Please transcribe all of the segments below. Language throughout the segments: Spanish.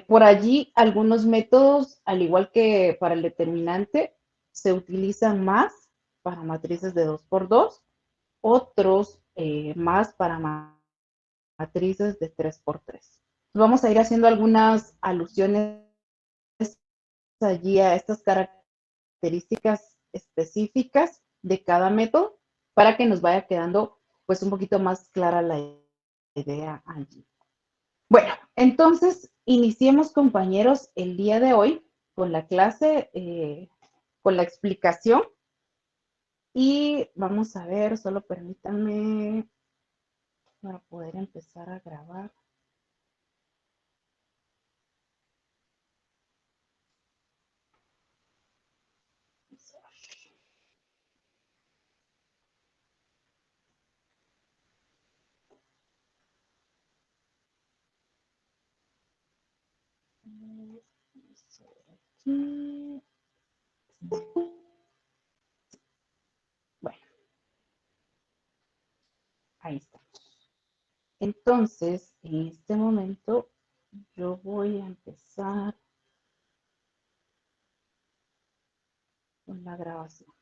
Por allí, algunos métodos, al igual que para el determinante, se utilizan más para matrices de 2 por 2, otros más para matrices de 3 por 3. Vamos a ir haciendo algunas alusiones allí a estas características específicas de cada método para que nos vaya quedando pues un poquito más clara la idea allí. Bueno, entonces iniciemos, compañeros, el día de hoy con la clase, con la explicación y vamos a ver, solo permítanme para poder empezar a grabar. Aquí. Bueno, ahí está. Entonces, en este momento, yo voy a empezar con la grabación.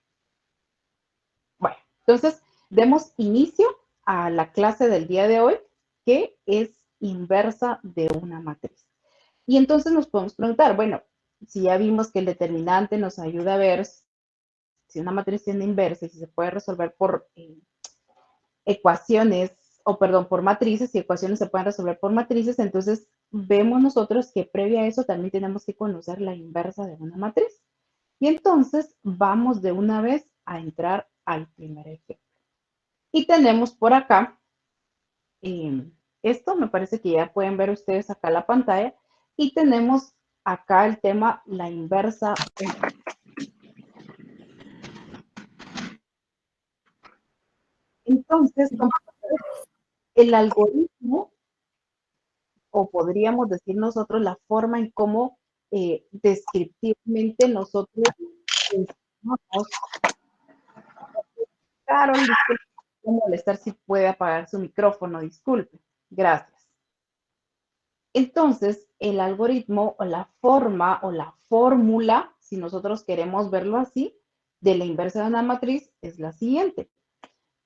Bueno, entonces, demos inicio a la clase del día de hoy, que es inversa de una matriz. Y entonces nos podemos preguntar, bueno, si ya vimos que el determinante nos ayuda a ver si una matriz tiene inversa y si se puede resolver por ecuaciones, o perdón, por matrices, y ecuaciones se pueden resolver por matrices, entonces vemos nosotros que previa a eso también tenemos que conocer la inversa de una matriz. Y entonces vamos de una vez a entrar al primer ejemplo. Y tenemos por acá, esto me parece que ya pueden ver ustedes acá la pantalla, y tenemos acá el tema, la inversa. Entonces, el algoritmo, o podríamos decir nosotros la forma en cómo descriptivamente nosotros enseñamos. Carol, disculpe, voy a molestar si puede apagar su micrófono, disculpe. Gracias. Entonces, el algoritmo o la forma o la fórmula, si nosotros queremos verlo así, de la inversa de una matriz es la siguiente.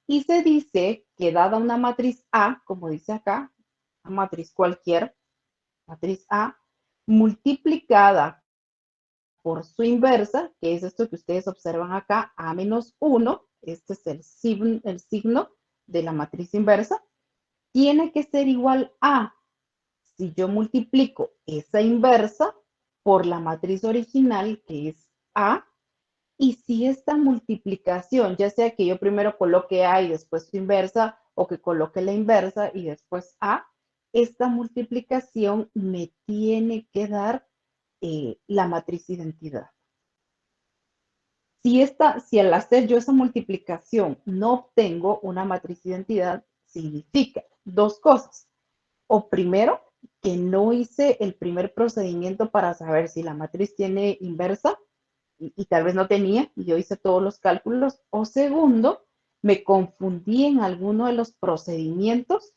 Y se dice que dada una matriz A, como dice acá, una matriz cualquier, matriz A, multiplicada por su inversa, que es esto que ustedes observan acá, A menos 1, este es el signo de la matriz inversa, tiene que ser igual a, si yo multiplico esa inversa por la matriz original, que es A, y si esta multiplicación, ya sea que yo primero coloque A y después su inversa, o que coloque la inversa y después A, esta multiplicación me tiene que dar la matriz identidad. Si al hacer yo esa multiplicación no obtengo una matriz identidad, significa dos cosas. O primero, que no hice el primer procedimiento para saber si la matriz tiene inversa y tal vez no tenía, y yo hice todos los cálculos. O segundo, me confundí en alguno de los procedimientos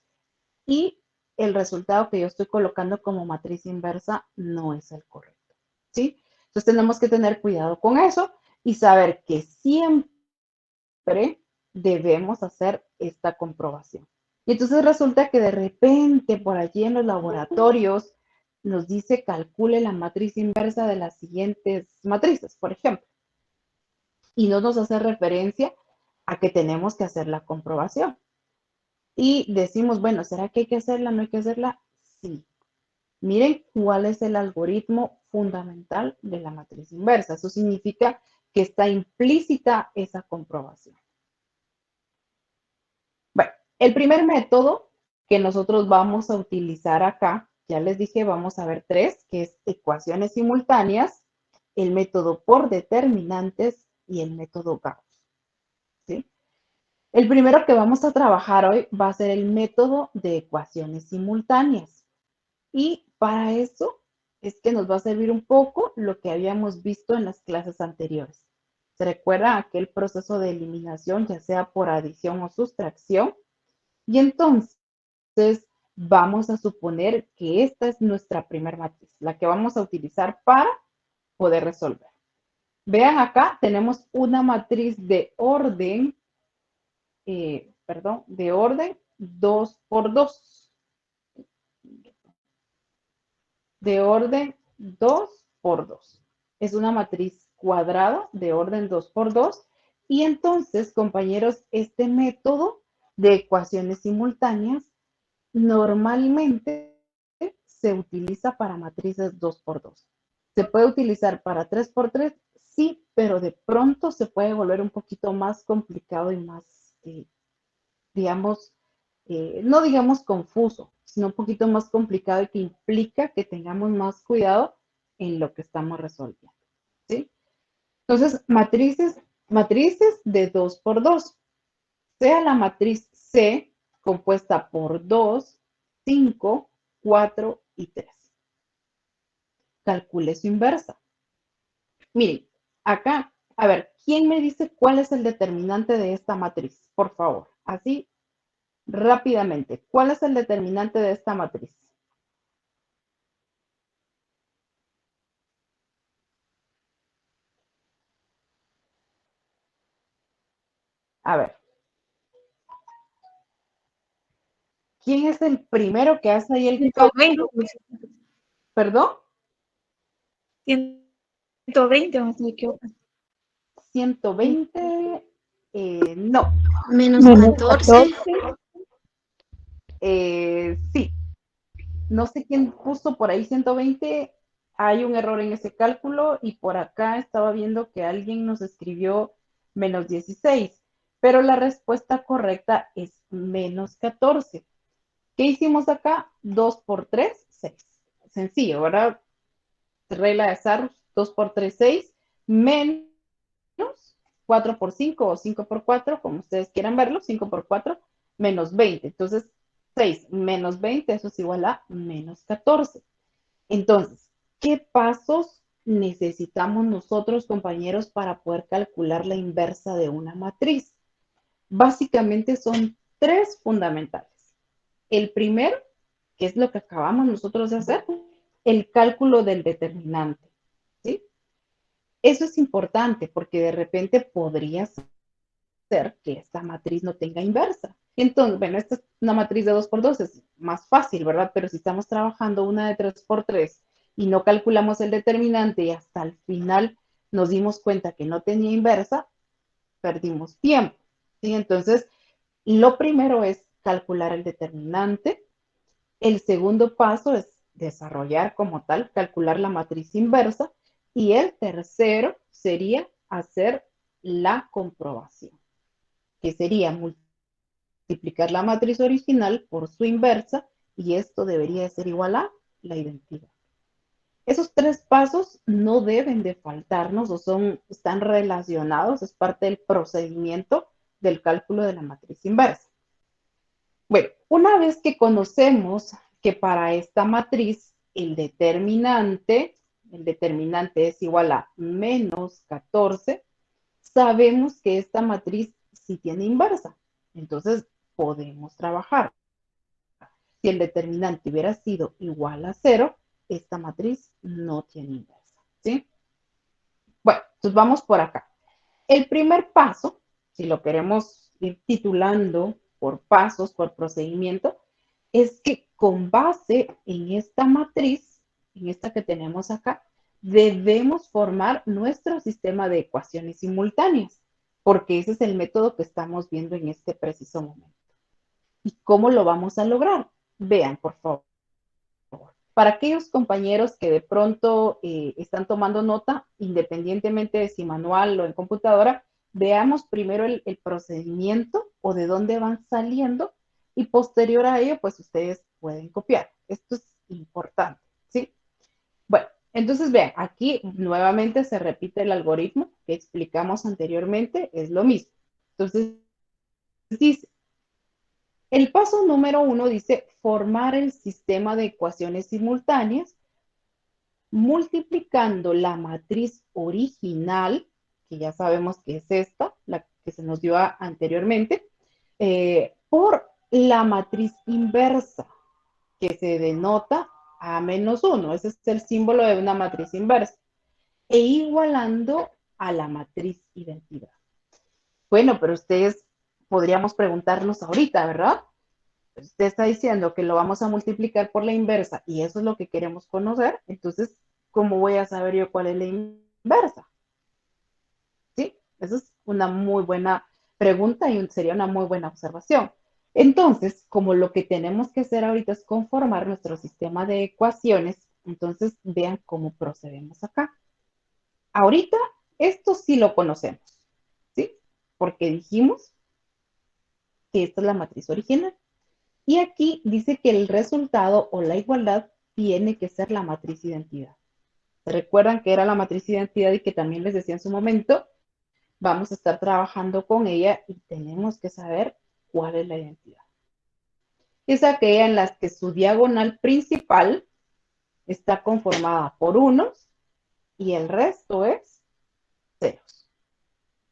y el resultado que yo estoy colocando como matriz inversa no es el correcto, ¿sí? Entonces tenemos que tener cuidado con eso y saber que siempre debemos hacer esta comprobación. Y entonces resulta que de repente por allí en los laboratorios nos dice calcule la matriz inversa de las siguientes matrices, por ejemplo, y no nos hace referencia a que tenemos que hacer la comprobación. Y decimos, bueno, ¿será que hay que hacerla? ¿No hay que hacerla? Sí. Miren cuál es el algoritmo fundamental de la matriz inversa. Eso significa que está implícita esa comprobación. Bueno, el primer método que nosotros vamos a utilizar acá, ya les dije, vamos a ver tres, que es ecuaciones simultáneas, el método por determinantes y el método Gauss, ¿sí? El primero que vamos a trabajar hoy va a ser el método de ecuaciones simultáneas. Y para eso es que nos va a servir un poco lo que habíamos visto en las clases anteriores. ¿Se recuerda aquel proceso de eliminación, ya sea por adición o sustracción? Y entonces vamos a suponer que esta es nuestra primera matriz, la que vamos a utilizar para poder resolver. Vean acá, tenemos una matriz de orden, de orden 2 por 2. De orden 2 por 2. Es una matriz cuadrada de orden 2 por 2. Y entonces, compañeros, este método de ecuaciones simultáneas normalmente se utiliza para matrices 2 por 2. ¿Se puede utilizar para 3 por 3? Sí, pero de pronto se puede volver un poquito más complicado y más, digamos, no digamos confuso, sino un poquito más complicado y que implica que tengamos más cuidado en lo que estamos resolviendo. ¿Sí? Entonces, matrices de 2 por 2, sea la matriz C compuesta por 2, 5, 4 y 3. Calcule su inversa. Miren, acá, a ver, ¿quién me dice cuál es el determinante de esta matriz? Por favor, así rápidamente. ¿Cuál es el determinante de esta matriz? A ver, ¿quién es el primero que hace ahí el 120, cálculo? ¿Perdón? 120, no me equivoco. 120, no. Menos Menos 14. 14, sí. No sé quién puso por ahí 120. Hay un error en ese cálculo y por acá estaba viendo que alguien nos escribió menos 16, pero la respuesta correcta es menos 14. ¿Qué hicimos acá? 2 por 3, 6. Sencillo, ¿verdad? Regla de Sarrus, 2 por 3, 6, menos 4 por 5 o 5 por 4, como ustedes quieran verlo, 5 por 4, menos 20. Entonces, 6 menos 20, eso es igual a menos 14. Entonces, ¿qué pasos necesitamos nosotros, compañeros, para poder calcular la inversa de una matriz? Básicamente son 3 fundamentales. El primero, que es lo que acabamos nosotros de hacer, el cálculo del determinante, ¿sí? Eso es importante porque de repente podría ser que esta matriz no tenga inversa. Entonces, bueno, esta es una matriz de 2 por 2, es más fácil, ¿verdad? Pero si estamos trabajando una de 3 por 3 y no calculamos el determinante y hasta el final nos dimos cuenta que no tenía inversa, perdimos tiempo, ¿sí? Entonces, lo primero es calcular el determinante. El segundo paso es desarrollar como tal, calcular la matriz inversa. Y el tercero sería hacer la comprobación, que sería multiplicar la matriz original por su inversa, y esto debería ser igual a la identidad. Esos 3 pasos no deben de faltarnos o están relacionados, es parte del procedimiento del cálculo de la matriz inversa. Bueno, una vez que conocemos que para esta matriz el determinante es igual a menos 14, sabemos que esta matriz sí tiene inversa. Entonces, podemos trabajar. Si el determinante hubiera sido igual a 0, esta matriz no tiene inversa, ¿sí? Bueno, entonces vamos por acá. El primer paso, si lo queremos ir titulando por pasos, por procedimiento, es que con base en esta matriz, en esta que tenemos acá, debemos formar nuestro sistema de ecuaciones simultáneas, porque ese es el método que estamos viendo en este preciso momento. ¿Y cómo lo vamos a lograr? Vean, por favor. Para aquellos compañeros que de pronto están tomando nota, independientemente de si manual o en computadora, veamos primero el procedimiento o de dónde van saliendo y posterior a ello, pues ustedes pueden copiar. Esto es importante, ¿sí? Bueno, entonces vean, aquí nuevamente se repite el algoritmo que explicamos anteriormente, es lo mismo. Entonces, dice, el paso número 1 dice formar el sistema de ecuaciones simultáneas multiplicando la matriz original, que ya sabemos que es esta, la que se nos dio anteriormente, por la matriz inversa. que se denota A menos 1. Ese es el símbolo de una matriz inversa. E igualando a la matriz identidad. Bueno, pero ustedes podríamos preguntarnos ahorita, ¿verdad? Usted está diciendo que lo vamos a multiplicar por la inversa y eso es lo que queremos conocer. Entonces, ¿cómo voy a saber yo cuál es la inversa? ¿Sí? Esa es una muy buena pregunta y sería una muy buena observación. Entonces, como lo que tenemos que hacer ahorita es conformar nuestro sistema de ecuaciones, entonces vean cómo procedemos acá. Ahorita, esto sí lo conocemos, ¿sí? Porque dijimos que esta es la matriz original. Y aquí dice que el resultado o la igualdad tiene que ser la matriz identidad. ¿Se recuerdan que era la matriz identidad y que también les decía en su momento? Vamos a estar trabajando con ella y tenemos que saber cuál es la identidad. Es aquella en la que su diagonal principal está conformada por unos y el resto es ceros.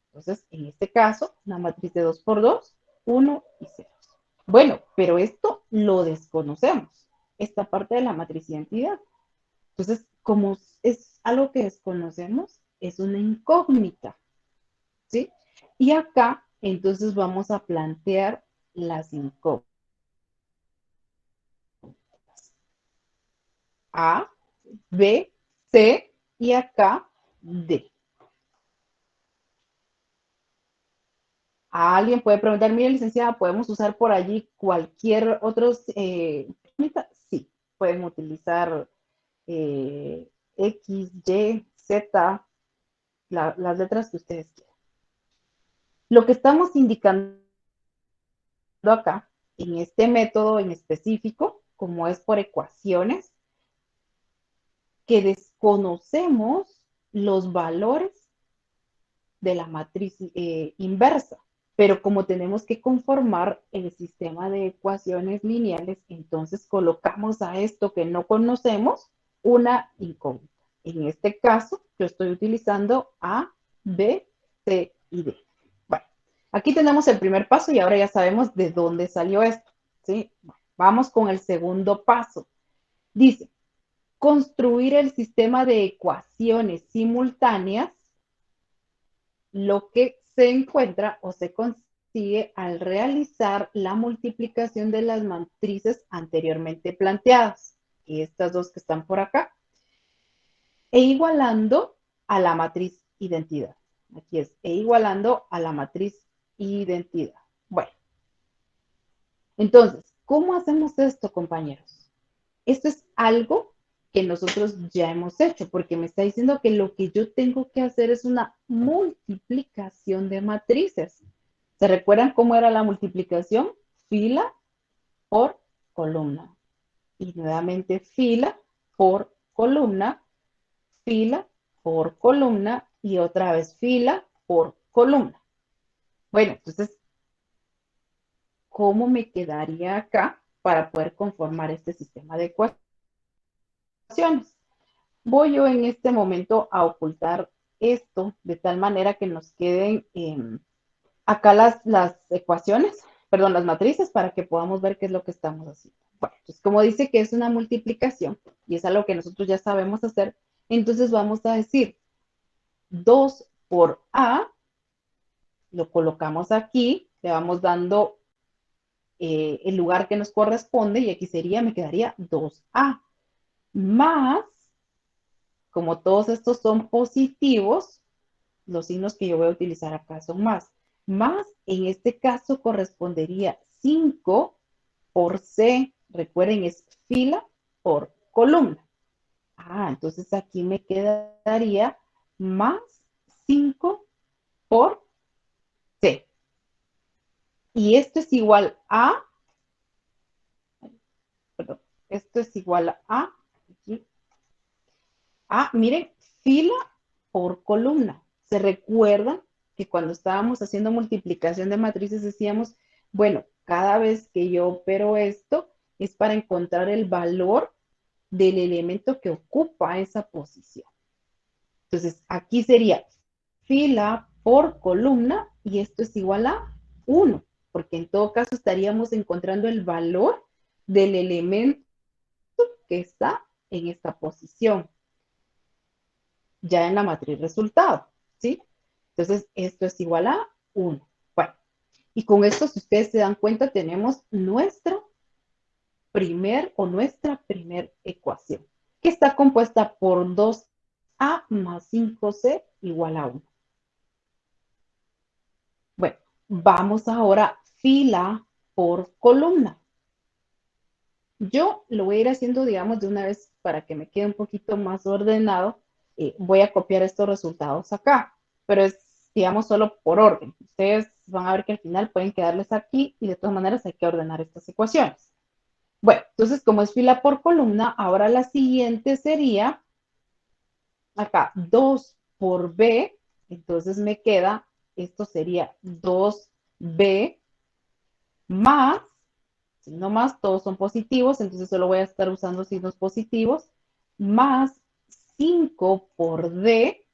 Entonces, en este caso, una matriz de 2 por 2, 1 y 0. Bueno, pero esto lo desconocemos, esta parte de la matriz identidad. Entonces, como es algo que desconocemos, es una incógnita, ¿sí? Y acá, entonces, vamos a plantear las incógnitas. A, B, C y acá D. A alguien puede preguntar, mire, licenciada, ¿podemos usar por allí cualquier otros? Sí, pueden utilizar X, Y, Z, las letras que ustedes quieran. Lo que estamos indicando acá, en este método en específico, como es por ecuaciones, que desconocemos los valores de la matriz inversa. Pero como tenemos que conformar el sistema de ecuaciones lineales, entonces colocamos a esto que no conocemos una incógnita. En este caso, yo estoy utilizando A, B, C y D. Bueno, aquí tenemos el primer paso y ahora ya sabemos de dónde salió esto, ¿sí? Bueno, vamos con el segundo paso. Dice, construir el sistema de ecuaciones simultáneas, lo que se encuentra o se consigue al realizar la multiplicación de las matrices anteriormente planteadas, y estas dos que están por acá, e igualando a la matriz identidad. Aquí es, e igualando a la matriz identidad. Bueno, entonces, ¿cómo hacemos esto, compañeros? Esto es algo que nosotros ya hemos hecho, porque me está diciendo que lo que yo tengo que hacer es una multiplicación de matrices. ¿Se recuerdan cómo era la multiplicación? Fila por columna. Y nuevamente fila por columna, fila por columna y otra vez fila por columna. Bueno, entonces, ¿cómo me quedaría acá para poder conformar este sistema de ecuaciones? Voy yo en este momento a ocultar esto de tal manera que nos queden acá las ecuaciones, perdón, las matrices para que podamos ver qué es lo que estamos haciendo. Bueno, pues como dice que es una multiplicación y es algo que nosotros ya sabemos hacer, entonces vamos a decir 2 por A, lo colocamos aquí, le vamos dando el lugar que nos corresponde y aquí sería, me quedaría 2A, más, como todos estos son positivos, los signos que yo voy a utilizar acá son más en este caso correspondería 5 por C, recuerden es fila por columna. Entonces aquí me quedaría más 5 por C. Y esto es igual a, perdón, esto es igual a, aquí, miren, fila por columna. ¿Se recuerdan que cuando estábamos haciendo multiplicación de matrices decíamos, bueno, cada vez que yo opero esto es para encontrar el valor del elemento que ocupa esa posición? Entonces, aquí sería fila por columna y esto es igual a 1, porque en todo caso estaríamos encontrando el valor del elemento que está en esta posición, ya en la matriz resultado, ¿sí? Entonces, esto es igual a 1. Bueno, y con esto, si ustedes se dan cuenta, tenemos nuestra primer ecuación, que está compuesta por 2a más 5c igual a 1. Bueno, vamos ahora fila por columna. Yo lo voy a ir haciendo, digamos, de una vez para que me quede un poquito más ordenado. Voy a copiar estos resultados acá, pero es, digamos, solo por orden. Ustedes van a ver que al final pueden quedarles aquí y de todas maneras hay que ordenar estas ecuaciones. Bueno, entonces como es fila por columna, ahora la siguiente sería acá 2 por b, entonces me queda, esto sería 2b más, signo más, todos son positivos, entonces solo voy a estar usando signos positivos, más 5 por d,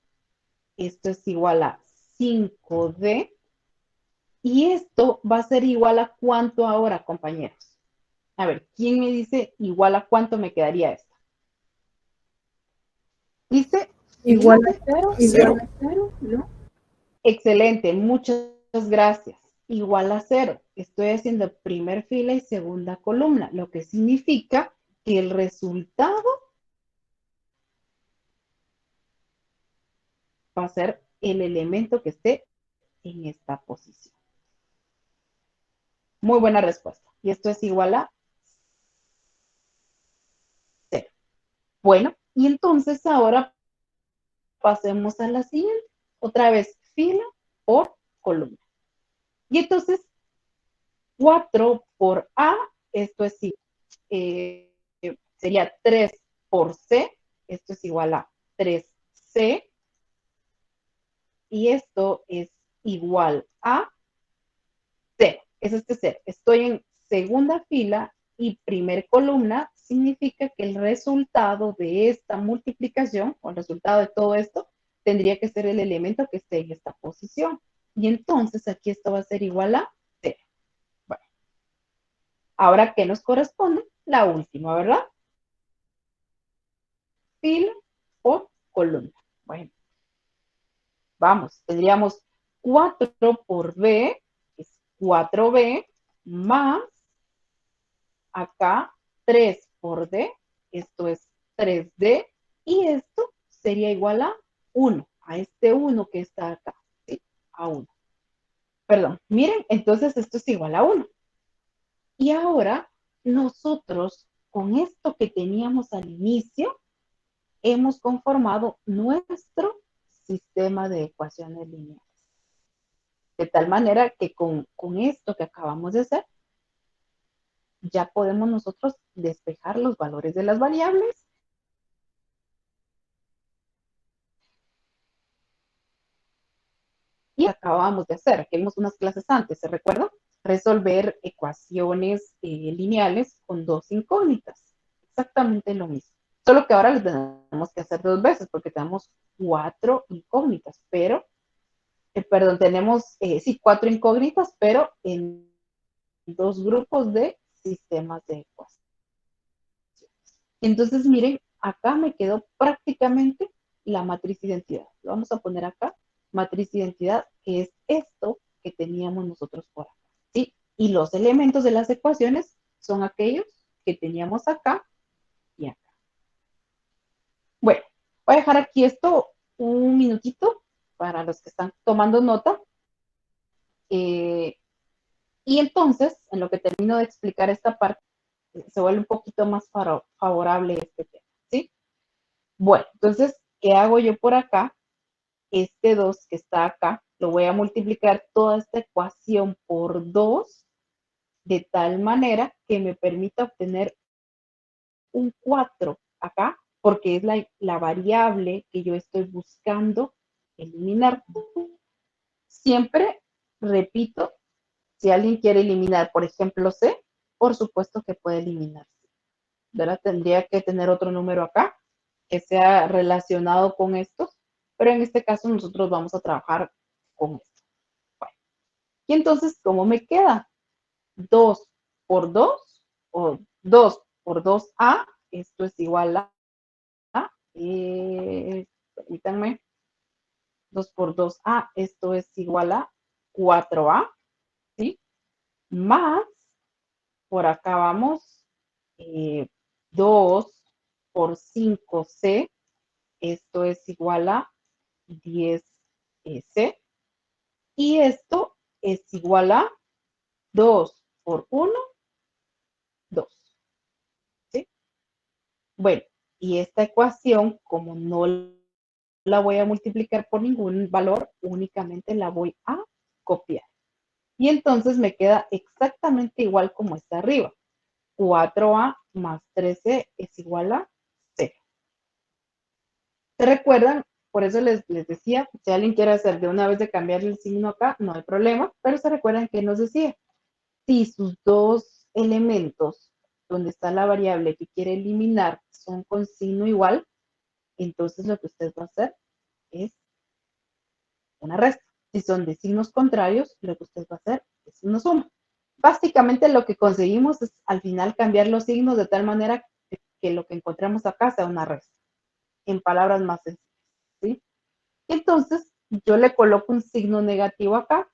esto es igual a 5d, y esto va a ser igual a ¿cuánto ahora, compañeros? A ver, ¿quién me dice igual a cuánto me quedaría esto? Dice Igual fila. a cero, Cero. ¿no? Excelente, muchas gracias. Igual a 0. Estoy haciendo primer fila y segunda columna, lo que significa que el resultado va a ser el elemento que esté en esta posición. Muy buena respuesta. Y esto es igual a 0. Bueno, y entonces ahora pasemos a la siguiente. Otra vez, fila por columna. Y entonces, 4 por A, esto es sería 3 por C, esto es igual a 3C, y esto es igual a 0, es este 0. Estoy en segunda fila y primer columna, significa que el resultado de esta multiplicación, o el resultado de todo esto, tendría que ser el elemento que esté en esta posición. Y entonces aquí esto va a ser igual a 0. Bueno, ahora, ¿qué nos corresponde? La última, ¿verdad? Fila por columna. Bueno, vamos, tendríamos 4 por B, es 4B, más acá 3 por D, esto es 3D, y esto sería igual a 1, a este 1 que está acá, ¿sí? A 1. Perdón, miren, entonces esto es igual a 1. Y ahora nosotros, con esto que teníamos al inicio, hemos conformado nuestro sistema de ecuaciones lineales. De tal manera que con esto que acabamos de hacer, ya podemos nosotros despejar los valores de las variables y acabamos de hacer, que vimos unas clases antes, ¿se recuerdan? Resolver ecuaciones lineales con dos incógnitas. Exactamente lo mismo. Solo que ahora lo tenemos que hacer dos veces porque tenemos 4 incógnitas, pero perdón, tenemos, sí, 4 incógnitas, pero en 2 grupos de sistemas de ecuaciones. Entonces, miren, acá me quedó prácticamente la matriz de identidad. Lo vamos a poner acá, matriz de identidad, que es esto que teníamos nosotros por acá, ¿sí? Y los elementos de las ecuaciones son aquellos que teníamos acá y acá. Bueno, voy a dejar aquí esto un minutito para los que están tomando nota. Y entonces, en lo que termino de explicar esta parte, se vuelve un poquito más favorable este tema, ¿sí? Bueno, entonces, ¿qué hago yo por acá? Este 2 que está acá, lo voy a multiplicar toda esta ecuación por 2, de tal manera que me permita obtener un 4 acá, porque es la variable que yo estoy buscando eliminar. Siempre repito, si alguien quiere eliminar, por ejemplo, C, por supuesto que puede eliminar C, ¿verdad? Tendría que tener otro número acá que sea relacionado con estos, pero en este caso nosotros vamos a trabajar con esto. Bueno, y entonces, ¿cómo me queda? 2 por 2, o 2 por 2A, esto es igual a, permítanme, 2 por 2a, esto es igual a 4a, ¿sí? Más, por acá vamos, 2 por 5c, esto es igual a 10c, y esto es igual a 2 por 1, 2, ¿sí? Bueno, y esta ecuación, como no la voy a multiplicar por ningún valor, únicamente la voy a copiar. Y entonces me queda exactamente igual como está arriba. 4a más 13 es igual a 0. ¿Se recuerdan? Por eso les decía, si alguien quiere hacer de una vez de cambiarle el signo acá, no hay problema, pero se recuerdan que nos decía, si sus dos elementos donde está la variable que quiere eliminar son con signo igual, entonces lo que usted va a hacer es una resta. Si son de signos contrarios, lo que usted va a hacer es una suma. Básicamente lo que conseguimos es al final cambiar los signos de tal manera que lo que encontramos acá sea una resta. En palabras más sencillas, ¿sí? Entonces, yo le coloco un signo negativo acá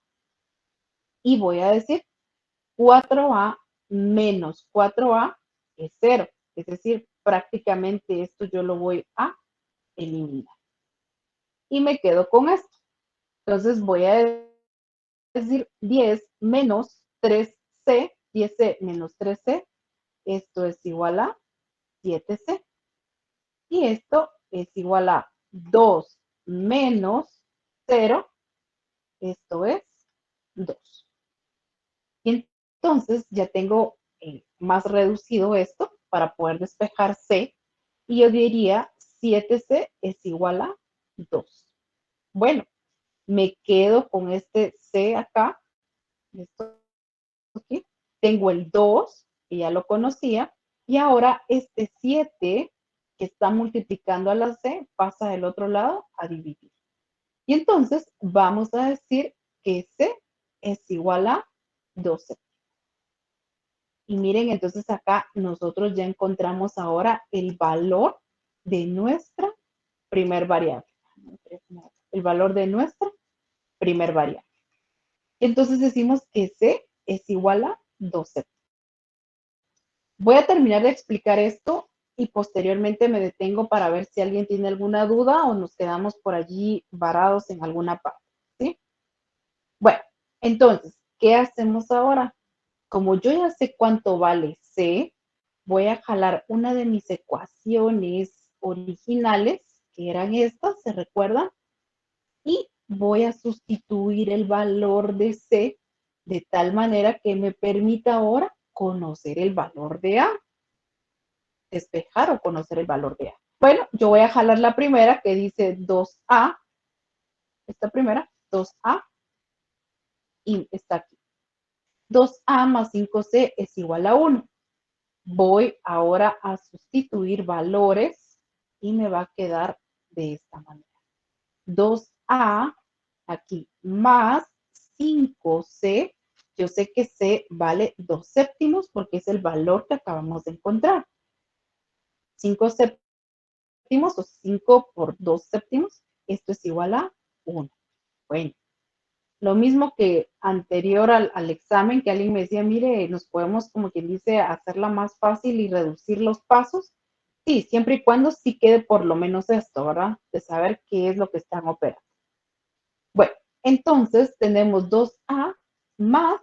y voy a decir 4a menos 4a es 0. Es decir, prácticamente esto yo lo voy a eliminar. Y me quedo con esto. Entonces voy a decir 10 menos 3c, 10c menos 3c, esto es igual a 7c. Y esto es igual a 2 menos 0, esto es 2. Y entonces ya tengo más reducido esto para poder despejar c. Y yo diría 7c es igual a 2. Bueno, me quedo con este c acá. Esto aquí. Tengo el 2, que ya lo conocía. Y ahora este 7 que está multiplicando a la c pasa del otro lado a dividir. Y entonces vamos a decir que c es igual a 12. Y miren, entonces acá nosotros ya encontramos ahora el valor de nuestra primer variable. El valor de nuestra primer variable. Entonces decimos que c es igual a 12. Voy a terminar de explicar esto y posteriormente me detengo para ver si alguien tiene alguna duda o nos quedamos por allí varados en alguna parte, ¿sí? Bueno, entonces, ¿qué hacemos ahora? Como yo ya sé cuánto vale C, voy a jalar una de mis ecuaciones originales, que eran estas, ¿se recuerdan? Y voy a sustituir el valor de C de tal manera que me permita ahora conocer el valor de A, despejar o conocer el valor de A. Bueno, yo voy a jalar la primera que dice 2A, esta primera, 2A, y está aquí. 2A más 5C es igual a 1. Voy ahora a sustituir valores y me va a quedar de esta manera. 2A aquí más 5C. Yo sé que C vale 2 séptimos porque es el valor que acabamos de encontrar. 5 séptimos o 5 por 2 séptimos, esto es igual a 1. Bueno, lo mismo que anterior al examen, que alguien me decía, mire, nos podemos, como quien dice, hacerla más fácil y reducir los pasos. Sí, siempre y cuando sí quede por lo menos esto, ¿verdad? De saber qué es lo que están operando. Bueno, entonces tenemos 2A más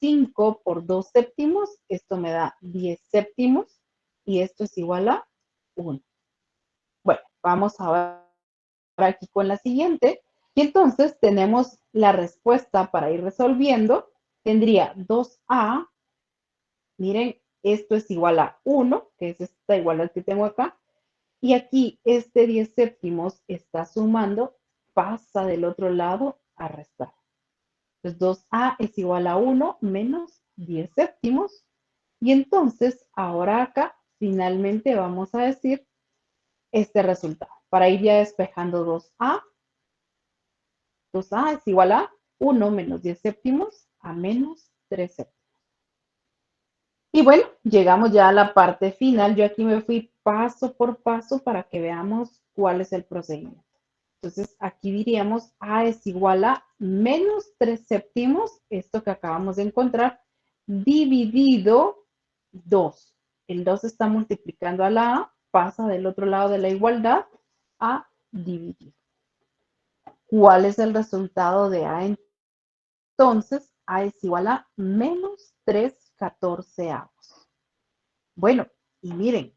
5 por 2 séptimos. Esto me da 10 séptimos y esto es igual a 1. Bueno, vamos ahora aquí con la siguiente. Y entonces tenemos la respuesta para ir resolviendo. Tendría 2A, miren, esto es igual a 1, que es esta igualdad que tengo acá. Y aquí este 10 séptimos está sumando, pasa del otro lado a restar. Entonces 2A es igual a 1 menos 10 séptimos. Y entonces ahora acá finalmente vamos a decir este resultado. Para ir ya despejando 2A, 2A es igual a 1 menos 10 séptimos a menos 3 séptimos. Y bueno, llegamos ya a la parte final. Yo aquí me fui paso por paso para que veamos cuál es el procedimiento. Entonces, aquí diríamos A es igual a menos 3 séptimos, esto que acabamos de encontrar, dividido 2. El 2 está multiplicando a la A, pasa del otro lado de la igualdad a dividir. ¿Cuál es el resultado de A? Entonces, A es igual a menos 3/14. Bueno, y miren,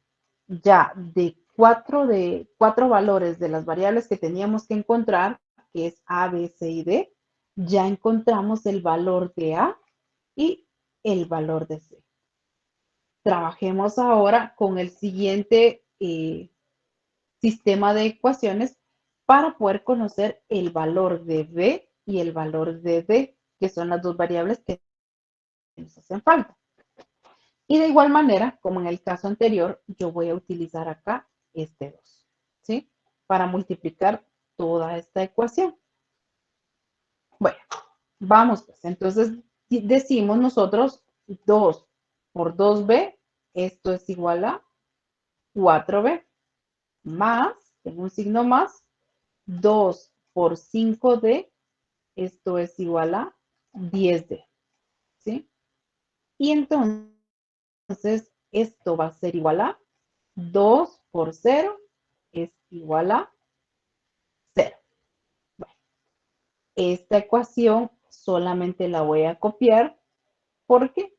ya de cuatro valores de las variables que teníamos que encontrar, que es A, B, C y D, ya encontramos el valor de A y el valor de C. Trabajemos ahora con el siguiente sistema de ecuaciones para poder conocer el valor de B y el valor de D, que son las dos variables que nos hacen falta. Y de igual manera, como en el caso anterior, yo voy a utilizar acá este 2, ¿sí? Para multiplicar toda esta ecuación. Bueno, vamos pues. Entonces, decimos nosotros 2 por 2b, esto es igual a 4b, más, tengo un signo más, 2 por 5d, esto es igual a 10d, ¿sí? Y entonces, esto va a ser igual a 2 por 0 es igual a 0. Bueno, esta ecuación solamente la voy a copiar porque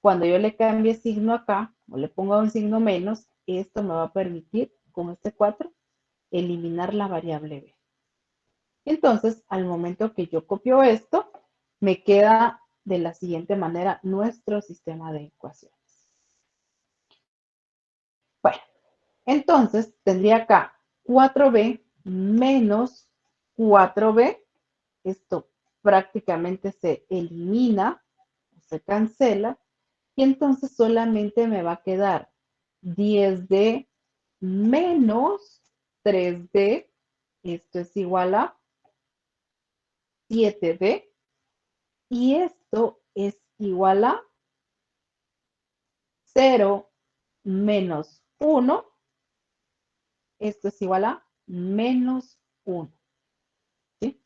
cuando yo le cambie signo acá o le ponga un signo menos, esto me va a permitir con este 4 eliminar la variable b. Entonces, al momento que yo copio esto, me queda de la siguiente manera nuestro sistema de ecuaciones. Bueno, entonces tendría acá 4b menos 4b. Esto prácticamente se elimina, se cancela, y entonces solamente me va a quedar 10d menos 3d, esto es igual a 7d, y esto es igual a 0 menos 1, esto es igual a menos 1, ¿sí?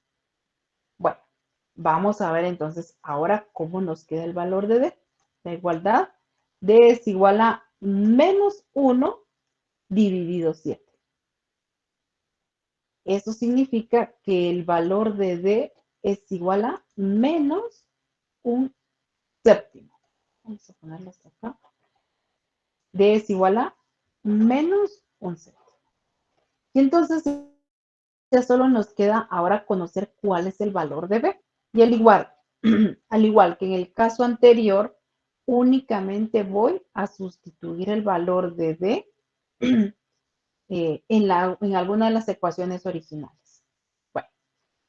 Bueno, vamos a ver entonces ahora cómo nos queda el valor de d. La igualdad, d es igual a menos 1 dividido 7. Eso significa que el valor de d es igual a menos un séptimo. Vamos a ponerlo hasta acá. D es igual a menos un séptimo. Y entonces ya solo nos queda ahora conocer cuál es el valor de b. Y al igual que en el caso anterior, únicamente voy a sustituir el valor de d en alguna de las ecuaciones originales. Bueno,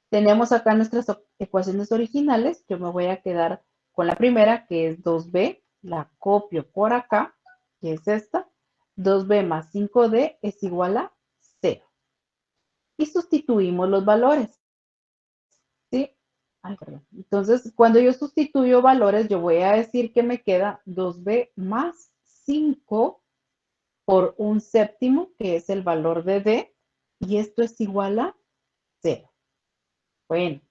tenemos acá nuestras ecuaciones originales. Yo me voy a quedar con la primera, que es 2b. La copio por acá, que es esta. 2b más 5d es igual a 0. Y sustituimos los valores. ¿Sí? Ay, perdón. Entonces, cuando yo sustituyo valores, yo voy a decir que me queda 2b más 5 por un séptimo, que es el valor de d, y esto es igual a 0. Bueno,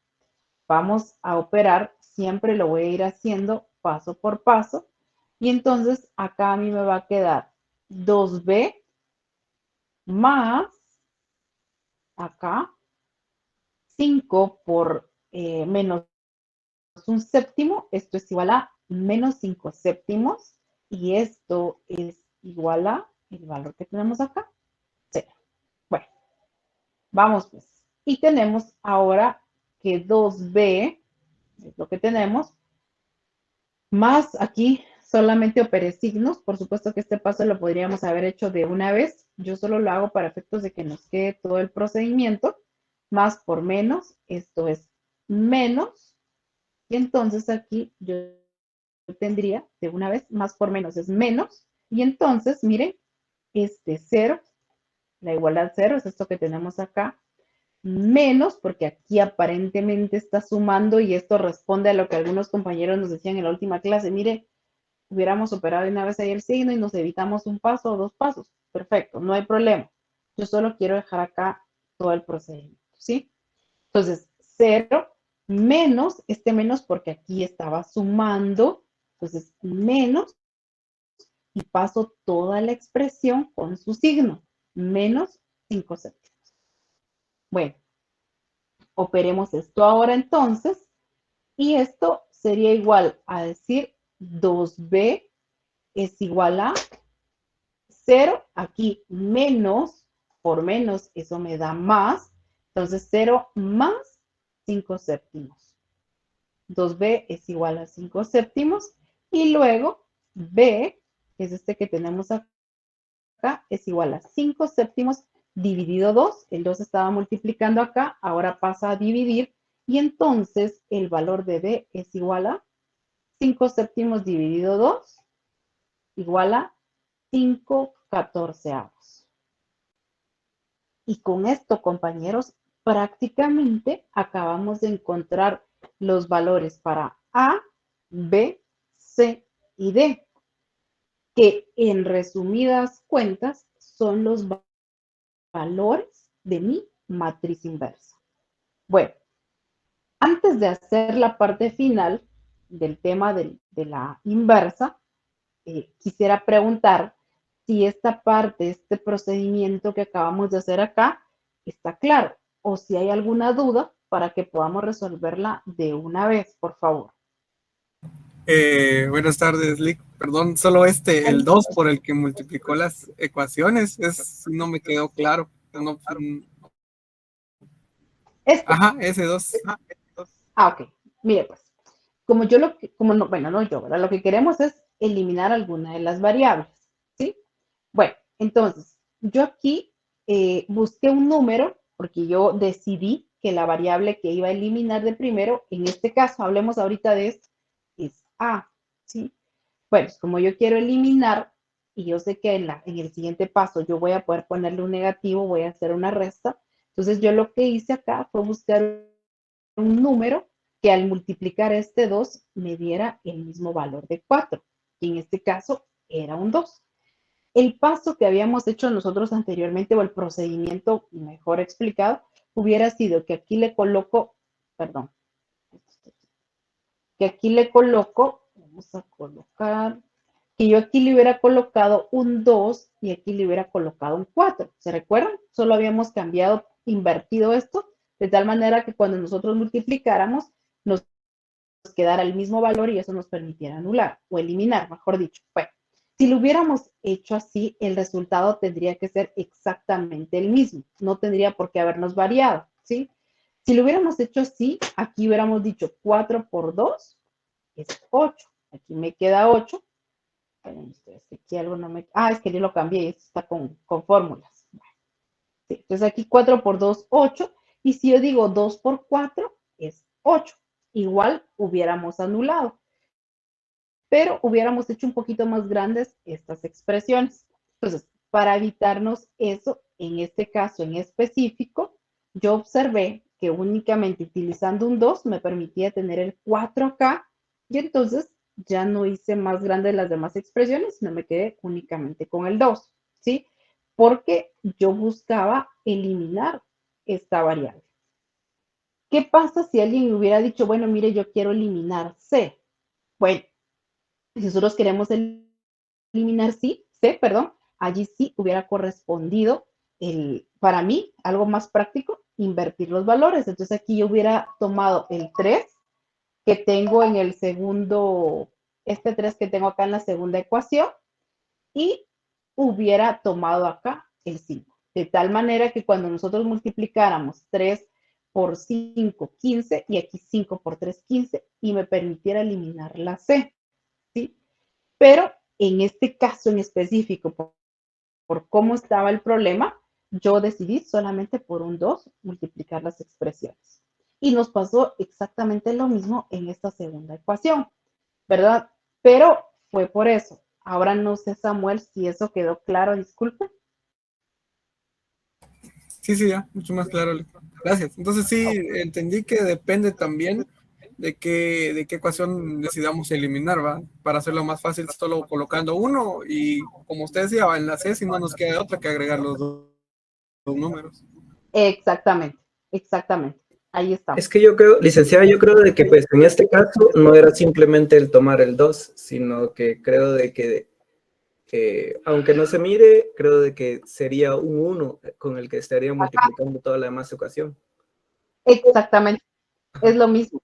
vamos a operar, siempre lo voy a ir haciendo paso por paso, y entonces acá a mí me va a quedar 2b más, acá, 5 por menos un séptimo, esto es igual a menos 5 séptimos, y esto es igual a el valor que tenemos acá, 0. Bueno, vamos pues. Y tenemos ahora que 2b, es lo que tenemos, más aquí solamente operé signos. Por supuesto que este paso lo podríamos haber hecho de una vez. Yo solo lo hago para efectos de que nos quede todo el procedimiento. Más por menos, esto es menos. Y entonces aquí yo tendría de una vez, más por menos es menos. Y entonces, miren, este 0, la igualdad 0 es esto que tenemos acá, menos, porque aquí aparentemente está sumando y esto responde a lo que algunos compañeros nos decían en la última clase. Mire, hubiéramos operado una vez ahí el signo y nos evitamos un paso o 2 pasos. Perfecto, no hay problema. Yo solo quiero dejar acá todo el procedimiento, ¿sí? Entonces, 0 menos, este menos porque aquí estaba sumando, entonces menos, y paso toda la expresión con su signo, menos 5 séptimos. Bueno, operemos esto ahora entonces, y esto sería igual a decir 2b es igual a 0, aquí menos, por menos, eso me da más, entonces 0 más 5 séptimos. 2b es igual a 5 séptimos, y luego b, que es este que tenemos acá, es igual a 5 séptimos dividido 2, el 2 estaba multiplicando acá, ahora pasa a dividir, y entonces el valor de b es igual a 5 séptimos dividido 2, igual a 5 catorceavos. Y con esto, compañeros, prácticamente acabamos de encontrar los valores para A, B, C y D, que en resumidas cuentas son los valores de mi matriz inversa. Bueno, antes de hacer la parte final del tema de la inversa, quisiera preguntar si esta parte, este procedimiento que acabamos de hacer acá, está claro o si hay alguna duda para que podamos resolverla de una vez, por favor. Buenas tardes, Lick. Perdón, solo el 2 por el que multiplicó las ecuaciones, no me quedó claro. No, ajá, ese 2. Ok. Mire, pues, como yo como no, bueno, no yo, ¿verdad? Lo que queremos es eliminar alguna de las variables, ¿sí? Bueno, entonces, yo aquí busqué un número porque yo decidí que la variable que iba a eliminar de primero, en este caso, hablemos ahorita de esto, es A, ¿sí? Bueno, como yo quiero eliminar, y yo sé que en el siguiente paso yo voy a poder ponerle un negativo, voy a hacer una resta, entonces yo lo que hice acá fue buscar un número que al multiplicar este 2 me diera el mismo valor de 4, y en este caso era un 2. El paso que habíamos hecho nosotros anteriormente, o el procedimiento mejor explicado, hubiera sido que aquí le coloco, perdón, que aquí le coloco, vamos a colocar, que yo aquí le hubiera colocado un 2 y aquí le hubiera colocado un 4. ¿Se recuerdan? Solo habíamos cambiado, invertido esto, de tal manera que cuando nosotros multiplicáramos, nos quedara el mismo valor y eso nos permitiera anular o eliminar, mejor dicho. Bueno, si lo hubiéramos hecho así, el resultado tendría que ser exactamente el mismo. No tendría por qué habernos variado, ¿sí? Si lo hubiéramos hecho así, aquí hubiéramos dicho 4 por 2 es 8. Aquí me queda 8. Aquí algo no me... Ah, es que yo lo cambié, esto está con fórmulas. Bueno, sí, entonces aquí 4 por 2, 8. Y si yo digo 2 por 4, es 8. Igual hubiéramos anulado, pero hubiéramos hecho un poquito más grandes estas expresiones. Entonces, para evitarnos eso, en este caso en específico, yo observé que únicamente utilizando un 2 me permitía tener el 4 acá, y entonces ya no hice más grandes las demás expresiones, sino me quedé únicamente con el 2, ¿sí? Porque yo buscaba eliminar esta variable. ¿Qué pasa si alguien hubiera dicho, bueno, mire, yo quiero eliminar C? Bueno, si nosotros queremos eliminar C, perdón, allí sí hubiera correspondido para mí, algo más práctico, invertir los valores. Entonces aquí yo hubiera tomado el 3 que tengo en el segundo, este 3 que tengo acá en la segunda ecuación, y hubiera tomado acá el 5. De tal manera que cuando nosotros multiplicáramos 3 por 5, 15, y aquí 5 por 3, 15, y me permitiera eliminar la C, ¿sí? Pero en este caso en específico, por cómo estaba el problema, yo decidí solamente por un 2 multiplicar las expresiones. Y nos pasó exactamente lo mismo en esta segunda ecuación, ¿verdad? Pero fue por eso. Ahora no sé, Samuel, si eso quedó claro, disculpe. Sí, ya, mucho más claro, Lick. Gracias. Entonces sí, entendí que depende también de qué ecuación decidamos eliminar, ¿va? Para hacerlo más fácil, solo colocando uno y como usted decía, va en la C, si no nos queda otra que agregar los dos números. Exactamente, exactamente. Ahí estamos. Es que yo creo, licenciada, yo creo de que pues en este caso no era simplemente el tomar el 2, sino que creo de que aunque no se mire, creo de que sería un 1 con el que estaría Acá, multiplicando toda la demás ecuación. exactamente, es lo mismo.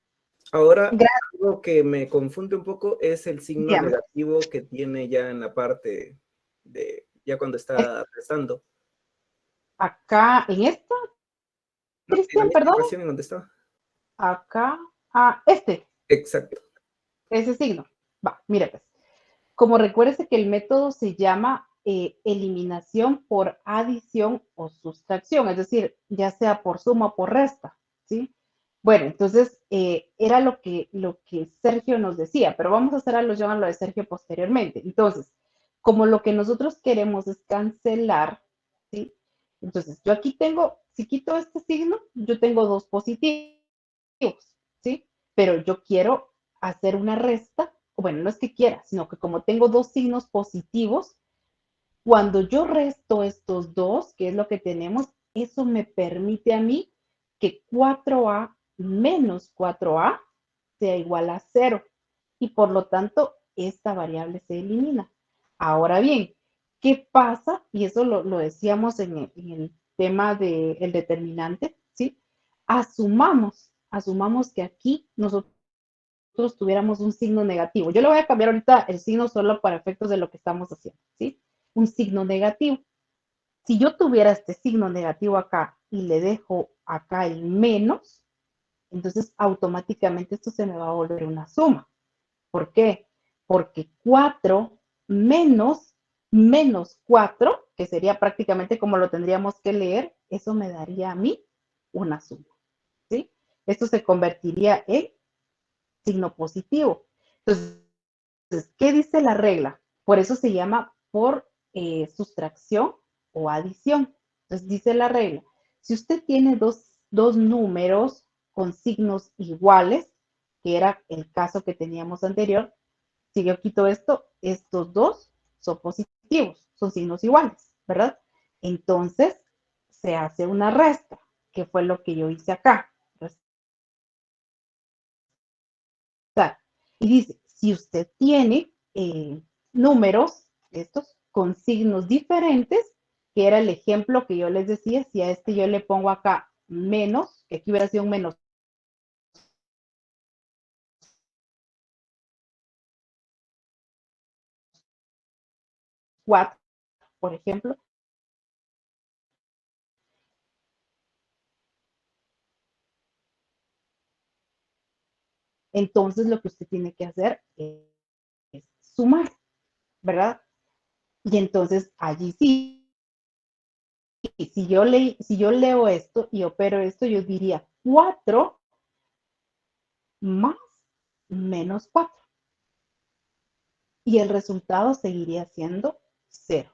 Ahora, algo que me confunde un poco es el signo Dígame. negativo que tiene ya en la parte de, ya cuando está restando. Acá, en esta, No, en la Cristian, misma perdón, ecuación en donde está. acá, Exacto. ese signo. Va, mire pues. Como recuérdese que el método se llama eliminación por adición o sustracción, es decir, ya sea por suma o por resta, ¿sí? Bueno, entonces era lo que Sergio nos decía, pero vamos a hacer alusión a lo de Sergio posteriormente. Entonces, como lo que nosotros queremos es cancelar, ¿sí? Entonces, yo aquí tengo, si quito este signo, yo tengo dos positivos, ¿sí? Pero yo quiero hacer una resta, bueno, no es que quiera, sino que como tengo dos signos positivos, cuando yo resto estos dos, que es lo que tenemos, eso me permite a mí que 4a menos 4a sea igual a 0. Y por lo tanto, esta variable se elimina. Ahora bien, ¿qué pasa? Y eso lo decíamos en el tema del determinante, ¿sí? Asumamos que aquí nosotros tuviéramos un signo negativo. Yo le voy a cambiar ahorita el signo solo para efectos de lo que estamos haciendo, ¿sí? Un signo negativo. Si yo tuviera este signo negativo acá y le dejo acá el menos, entonces automáticamente esto se me va a volver una suma. ¿Por qué? Porque 4 menos 4, que sería prácticamente como lo tendríamos que leer, eso me daría a mí una suma, ¿sí? Esto se convertiría en signo positivo. Entonces, ¿qué dice la regla? Por eso se llama por sustracción o adición. Entonces, dice la regla, si usted tiene dos números con signos iguales, que era el caso que teníamos anterior, si yo quito esto, estos dos son positivos, son signos iguales, ¿verdad? Entonces, se hace una resta, que fue lo que yo hice acá. Y dice, si usted tiene números, estos, con signos diferentes, que era el ejemplo que yo les decía, si a este yo le pongo acá menos, que aquí hubiera sido un menos 4, por ejemplo, entonces lo que usted tiene que hacer es sumar, ¿verdad? Y entonces allí sí, si yo leo esto y opero esto, yo diría 4 más menos 4. Y el resultado seguiría siendo 0.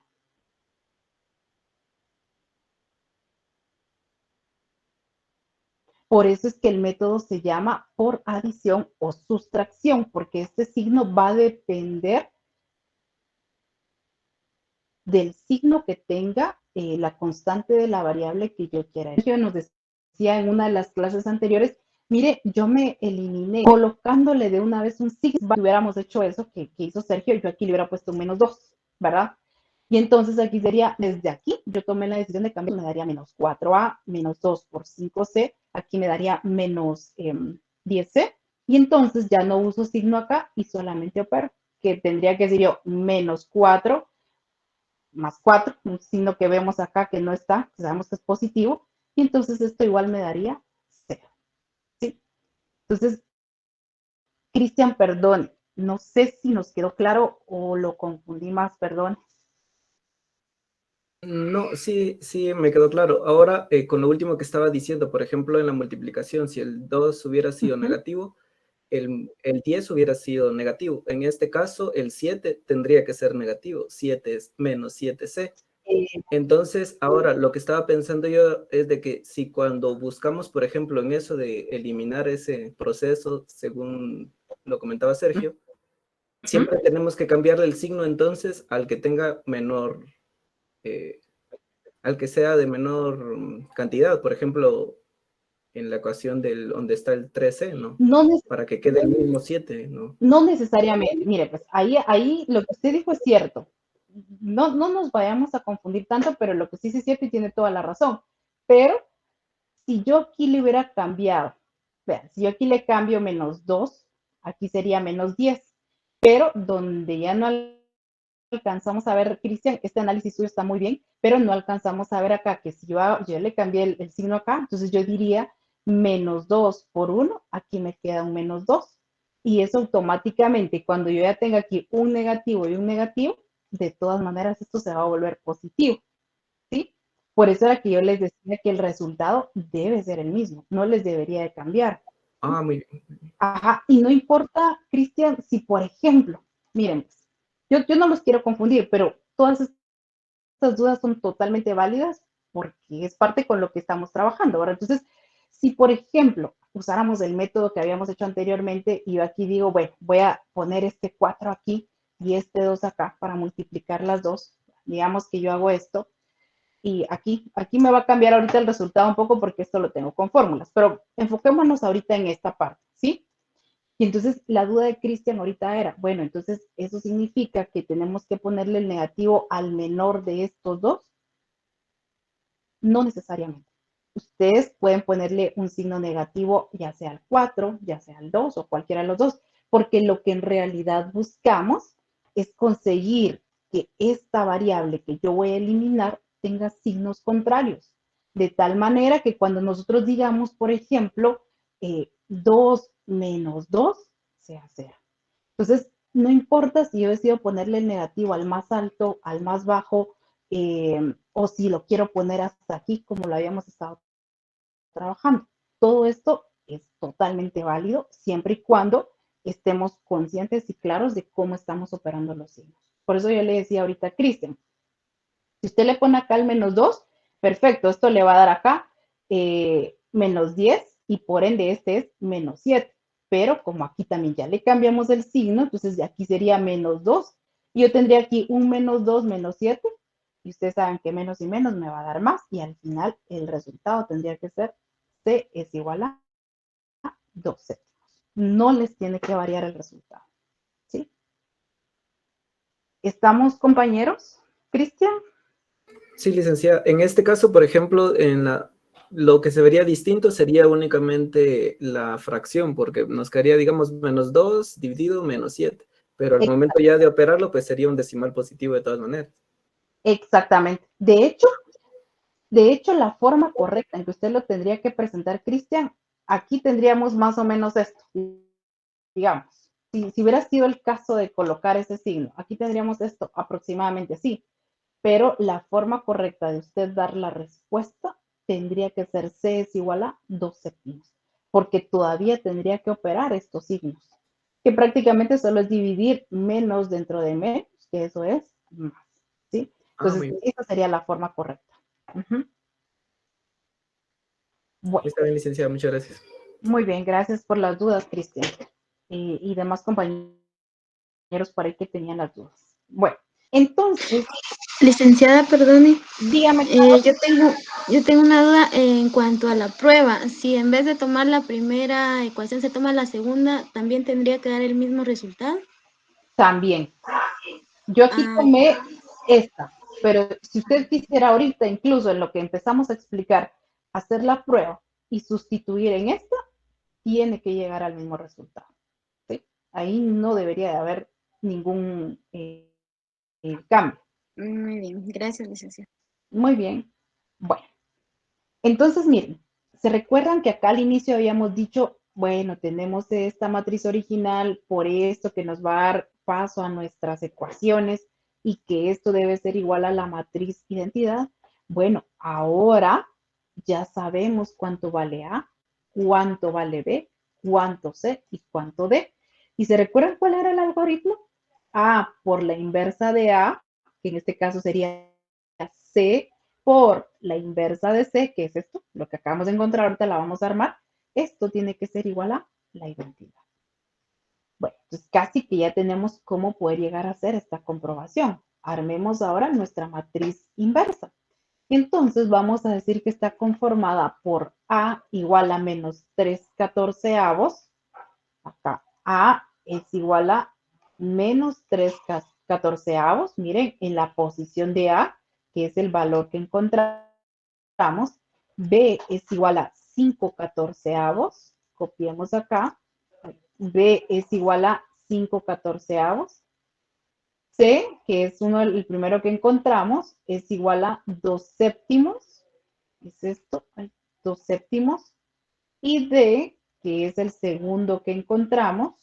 Por eso es que el método se llama por adición o sustracción, porque este signo va a depender del signo que tenga la constante de la variable que yo quiera. Yo nos decía en una de las clases anteriores, mire, yo me eliminé colocándole de una vez un signo. Si hubiéramos hecho eso que hizo Sergio, yo aquí le hubiera puesto un menos 2, ¿verdad? Y entonces aquí sería, desde aquí, yo tomé la decisión de cambiar, me daría menos 4a, menos 2 por 5c, aquí me daría menos 10c, y entonces ya no uso signo acá y solamente opero, que tendría que decir yo menos 4 más 4, un signo que vemos acá que no está, que sabemos que es positivo, y entonces esto igual me daría 0, ¿sí? Entonces, Cristian, perdón, no sé si nos quedó claro o lo confundí más, perdón. No, sí, sí, me quedó claro. Ahora, con lo último que estaba diciendo, por ejemplo, en la multiplicación, si el 2 hubiera sido negativo, el 10 hubiera sido negativo. En este caso, el 7 tendría que ser negativo. 7 es menos 7c. Entonces, ahora lo que estaba pensando yo es de que si cuando buscamos, por ejemplo, en eso de eliminar ese proceso, según lo comentaba Sergio, siempre tenemos que cambiarle el signo entonces al que tenga menor, al que sea de menor cantidad, por ejemplo, en la ecuación del donde está el 13, ¿no? No, Para que quede el mismo 7, ¿no? no necesariamente. Mire, pues ahí lo que usted dijo es cierto. No nos vayamos a confundir tanto, pero lo que sí es cierto y tiene toda la razón. Pero si yo aquí le hubiera cambiado, vean, si yo aquí le cambio -2, aquí sería -10. Pero donde ya no alcanzamos a ver, Cristian, este análisis suyo está muy bien, pero no alcanzamos a ver acá que si yo le cambié el signo acá, entonces yo diría -2 por 1, aquí me queda un -2. Y eso automáticamente, cuando yo ya tenga aquí un negativo y un negativo, de todas maneras esto se va a volver positivo, ¿sí? Por eso era que yo les decía que el resultado debe ser el mismo, no les debería de cambiar. Ah, muy bien. Ajá, y no importa, Cristian, si por ejemplo, miren, pues, yo no los quiero confundir, pero todas estas dudas son totalmente válidas porque es parte con lo que estamos trabajando, ¿verdad? Entonces, si por ejemplo usáramos el método que habíamos hecho anteriormente y yo aquí digo, bueno, voy a poner este 4 aquí y este 2 acá para multiplicar las dos, digamos que yo hago esto y aquí me va a cambiar ahorita el resultado un poco porque esto lo tengo con fórmulas, pero enfoquémonos ahorita en esta parte, ¿sí? Y entonces la duda de Cristian ahorita era, bueno, entonces eso significa que tenemos que ponerle el negativo al menor de estos dos. No necesariamente. Ustedes pueden ponerle un signo negativo ya sea al 4, ya sea al 2 o cualquiera de los dos, porque lo que en realidad buscamos es conseguir que esta variable que yo voy a eliminar tenga signos contrarios, de tal manera que cuando nosotros digamos, por ejemplo, 2 menos 2 sea 0. Entonces, no importa si yo decido ponerle el negativo al más alto, al más bajo, o si lo quiero poner hasta aquí, como lo habíamos estado trabajando. Todo esto es totalmente válido siempre y cuando estemos conscientes y claros de cómo estamos operando los signos. Por eso yo le decía ahorita a Cristian, si usted le pone acá el -2, perfecto, esto le va a dar acá -10 y por ende este es -7. Pero como aquí también ya le cambiamos el signo, entonces aquí sería -2. Y yo tendría aquí un -2 -7. Y ustedes saben que menos y menos me va a dar más. Y al final el resultado tendría que ser C es igual a 2/7. No les tiene que variar el resultado. ¿Sí? ¿Estamos, compañeros? ¿Cristian? Sí, licenciada. En este caso, por ejemplo, lo que se vería distinto sería únicamente la fracción, porque nos quedaría, digamos, -2 dividido -7. Pero al momento ya de operarlo, pues sería un decimal positivo de todas maneras. Exactamente. De hecho, la forma correcta en que usted lo tendría que presentar, Cristian, aquí tendríamos más o menos esto. Digamos, si hubiera sido el caso de colocar ese signo, aquí tendríamos esto aproximadamente así. Pero la forma correcta de usted dar la respuesta tendría que ser C es igual a 2/7, porque todavía tendría que operar estos signos, que prácticamente solo es dividir menos dentro de menos, que eso es más, ¿sí? Entonces, esa sería la forma correcta. Bueno, Está bien, licenciada, muchas gracias. muy bien, gracias por las dudas, Cristian, y demás compañeros por ahí que tenían las dudas. Bueno, entonces, Licenciada, perdone, dígame. yo tengo una duda en cuanto a la prueba. Si en vez de tomar la primera ecuación se toma la segunda, ¿también tendría que dar el mismo resultado? También. Yo aquí tomé esta, pero si usted quisiera ahorita, incluso en lo que empezamos a explicar, hacer la prueba y sustituir en esta, tiene que llegar al mismo resultado. ¿Sí? Ahí no debería de haber ningún cambio. Muy bien, gracias, licenciada. Muy bien. Bueno, entonces miren, ¿se recuerdan que acá al inicio habíamos dicho, bueno, tenemos esta matriz original por esto que nos va a dar paso a nuestras ecuaciones y que esto debe ser igual a la matriz identidad? Bueno, ahora ya sabemos cuánto vale A, cuánto vale B, cuánto C y cuánto D. ¿Y se recuerdan cuál era el algoritmo? A por la inversa de A, que en este caso sería C por la inversa de C, que es esto, lo que acabamos de encontrar, ahorita la vamos a armar. Esto tiene que ser igual a la identidad. Bueno, pues casi que ya tenemos cómo poder llegar a hacer esta comprobación. Armemos ahora nuestra matriz inversa. Entonces vamos a decir que está conformada por A igual a menos 3/14. Acá A es igual a menos 3/14. Miren, en la posición de A, que es el valor que encontramos, B es igual a 5/14. Copiemos acá. B es igual a 5/14. C, que es el primero que encontramos, es igual a 2/7. Es esto, 2/7. Y D, que es el segundo que encontramos,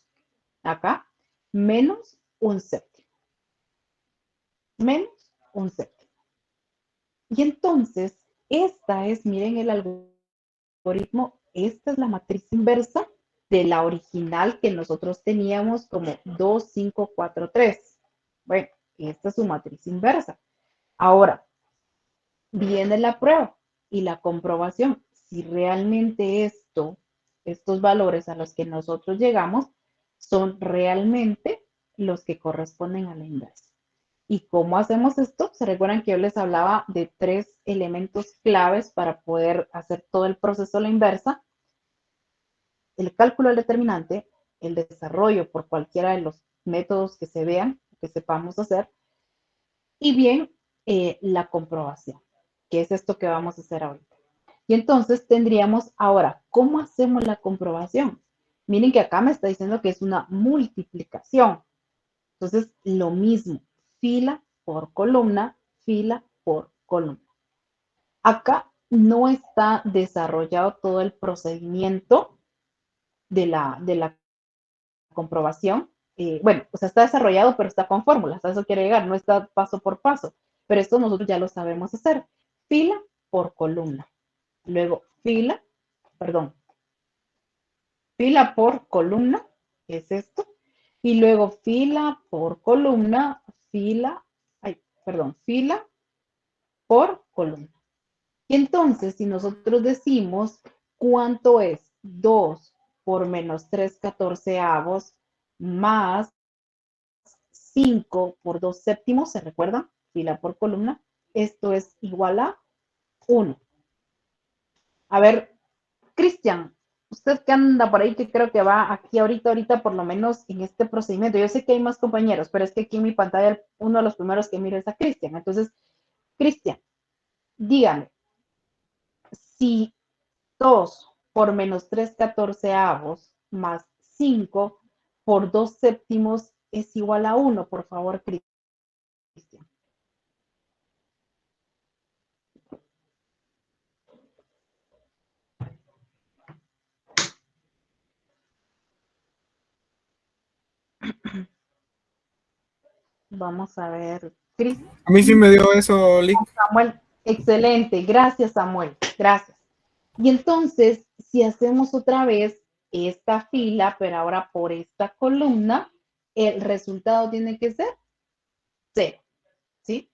acá, menos 1/7. Menos 1/7. Y entonces, esta es, miren el algoritmo, esta es la matriz inversa de la original que nosotros teníamos como 2, 5, 4, 3. Bueno, esta es su matriz inversa. Ahora, viene la prueba y la comprobación. Si realmente estos valores a los que nosotros llegamos son realmente los que corresponden a la inversa. ¿Y cómo hacemos esto? ¿Se recuerdan que yo les hablaba de 3 elementos claves para poder hacer todo el proceso a la inversa? El cálculo del determinante, el desarrollo por cualquiera de los métodos que se vean, que sepamos hacer, y bien, la comprobación, que es esto que vamos a hacer ahorita. Y entonces tendríamos ahora, ¿cómo hacemos la comprobación? Miren que acá me está diciendo que es una multiplicación. Entonces, lo mismo, fila por columna, fila por columna. Acá no está desarrollado todo el procedimiento de la comprobación. Bueno, o sea, está desarrollado, pero está con fórmulas, a eso quiere llegar, no está paso por paso, pero esto nosotros ya lo sabemos hacer. Fila por columna, luego fila por columna, es esto, y luego fila por columna, fila por columna. Y entonces, si nosotros decimos cuánto es 2 por menos 3/14 más 5 por 2/7, ¿se recuerdan? Fila por columna. Esto es igual a 1. A ver, Cristian, usted que anda por ahí, que creo que va aquí ahorita, por lo menos en este procedimiento. Yo sé que hay más compañeros, pero es que aquí en mi pantalla uno de los primeros que miro es a Cristian. Entonces, Cristian, dígame, si 2 por menos 3/14 más 5 por 2/7 es igual a 1, por favor, Cristian. Vamos a ver, Cristian. A mí sí me dio eso, Link. Samuel, excelente, gracias Samuel, gracias. Y entonces, si hacemos otra vez esta fila, pero ahora por esta columna, el resultado tiene que ser 0, ¿sí?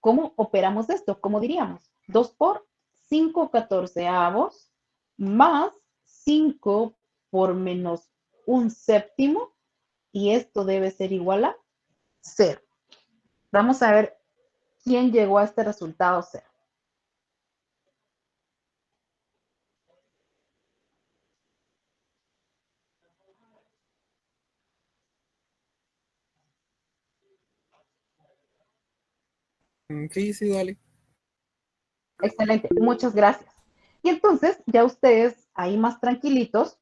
¿Cómo operamos esto? ¿Cómo diríamos? 2 por 5/14 más 5 por menos 1/7, y esto debe ser igual a 0. Vamos a ver quién llegó a este resultado 0. Sí, sí, dale. Excelente, muchas gracias. Y entonces, ya ustedes ahí más tranquilitos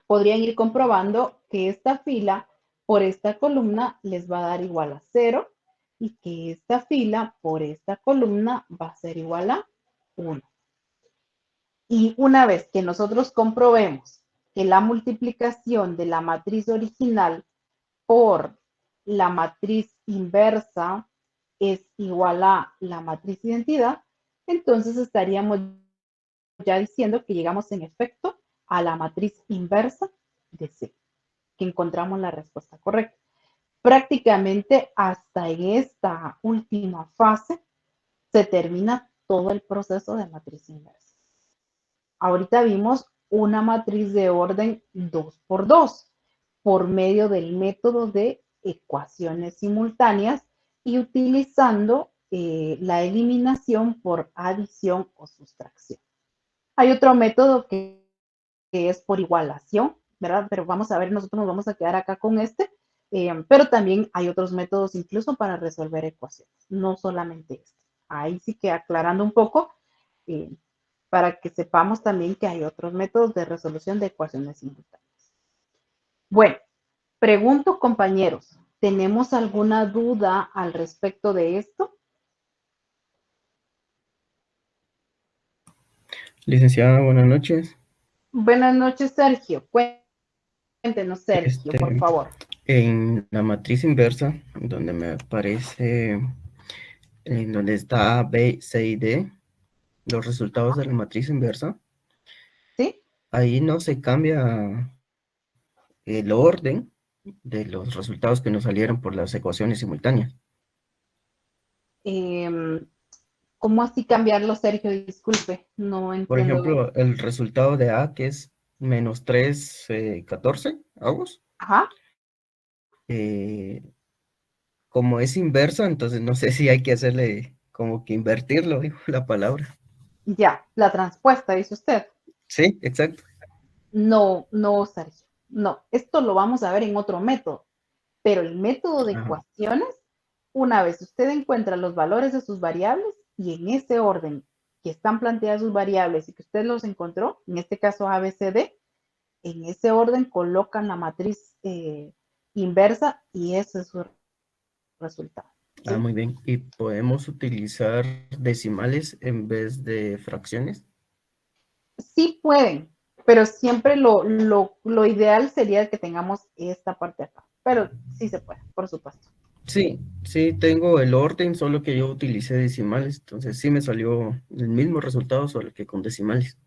podrían ir comprobando que esta fila por esta columna les va a dar igual a 0 y que esta fila por esta columna va a ser igual a 1. Y una vez que nosotros comprobemos que la multiplicación de la matriz original por la matriz inversa es igual a la matriz identidad, entonces estaríamos ya diciendo que llegamos en efecto a la matriz inversa de C, que encontramos la respuesta correcta. prácticamente hasta en esta última fase se termina todo el proceso de matriz inversa. Ahorita vimos una matriz de orden 2 por 2 por medio del método de ecuaciones simultáneas y utilizando la eliminación por adición o sustracción. Hay otro método que es por igualación, ¿verdad? Pero vamos a ver, nosotros nos vamos a quedar acá con este, pero también hay otros métodos incluso para resolver ecuaciones, no solamente este. Ahí sí que aclarando un poco, eh, para que sepamos también que hay otros métodos de resolución de ecuaciones simultáneas. Bueno, pregunto, compañeros, ¿tenemos alguna duda al respecto de esto? Licenciada, buenas noches. Buenas noches, Sergio. Cuéntenos, Sergio, por favor. En la matriz inversa, donde me aparece, en donde está B, C y D, los resultados de la matriz inversa, ¿Sí? ahí no se cambia el orden de los resultados que nos salieron por las ecuaciones simultáneas. ¿Cómo así cambiarlo, Sergio? Disculpe, no Por entiendo bien. ejemplo, el resultado de A, que es menos 3, 14 avos, Ajá, como es inversa, entonces no sé si hay que hacerle como que invertirlo, dijo la palabra. ya, la transpuesta, dice usted. Sí, exacto. No, no, Sergio, no. Esto lo vamos a ver en otro método, pero el método de Ajá. ecuaciones, una vez usted encuentra los valores de sus variables y en ese orden que están planteadas sus variables y que usted los encontró, en este caso A, B, C, D, en ese orden colocan la matriz inversa y ese es su resultado. Ah, ¿Sí? muy bien. ¿Y podemos utilizar decimales en vez de fracciones? Sí pueden, pero siempre lo ideal sería que tengamos esta parte acá. Pero sí se puede, por supuesto. Sí, sí, tengo el orden, solo que yo utilicé decimales, entonces sí me salió el mismo resultado, solo que con decimales.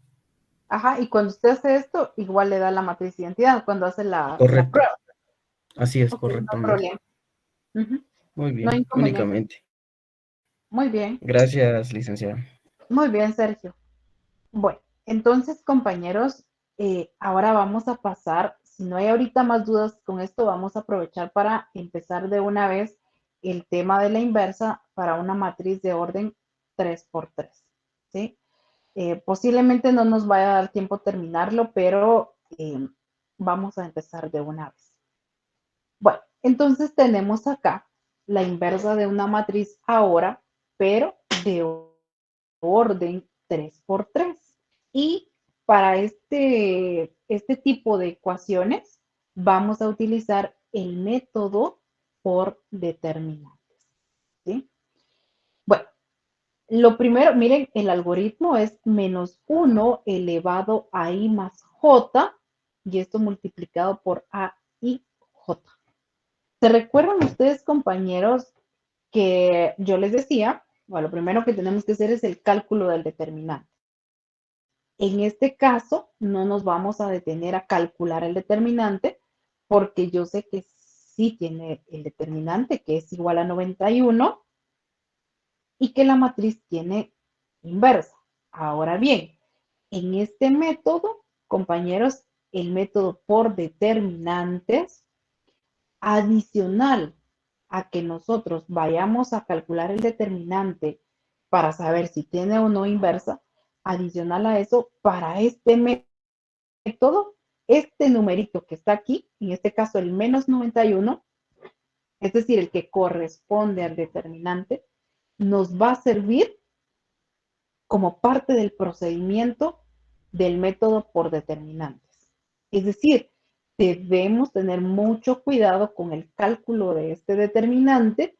Ajá, y cuando usted hace esto, igual le da la matriz de identidad cuando hace la Correcto, prueba. así es, Ok, no hay correctamente. problema. Ujú, Muy no hay bien, inconveniente. únicamente. Muy bien, Gracias, licenciada. muy bien, Sergio. Bueno, entonces, compañeros, ahora vamos a pasar, si no hay ahorita más dudas con esto, vamos a aprovechar para empezar de una vez el tema de la inversa para una matriz de orden 3 por 3, ¿sí? Posiblemente no nos vaya a dar tiempo terminarlo, pero vamos a empezar de una vez. Bueno, entonces tenemos acá la inversa de una matriz ahora, pero de orden 3 por 3. Y para este tipo de ecuaciones vamos a utilizar el método por determinantes, ¿sí? Bueno, lo primero, miren, el algoritmo es menos 1 elevado a i más j, y esto multiplicado por a y j. ¿Se recuerdan ustedes, compañeros, que yo les decía, bueno, lo primero que tenemos que hacer es el cálculo del determinante? En este caso, no nos vamos a detener a calcular el determinante, porque yo sé que sí tiene el determinante, que es igual a 91, y que la matriz tiene inversa. Ahora bien, en este método, compañeros, el método por determinantes, adicional a que nosotros vayamos a calcular el determinante para saber si tiene o no inversa, adicional a eso, para este método, este numerito que está aquí, en este caso el menos 91, es decir, el que corresponde al determinante, nos va a servir como parte del procedimiento del método por determinantes. Es decir, debemos tener mucho cuidado con el cálculo de este determinante,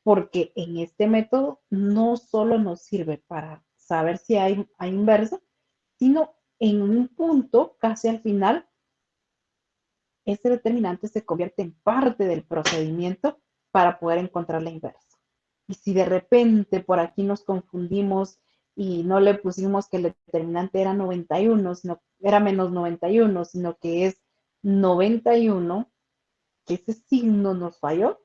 porque en este método no solo nos sirve para saber si hay inversa, sino en un punto, casi al final, este determinante se convierte en parte del procedimiento para poder encontrar la inversa. Y si de repente por aquí nos confundimos y no le pusimos que el determinante era 91, sino era menos 91, sino que es 91, que ese signo nos falló,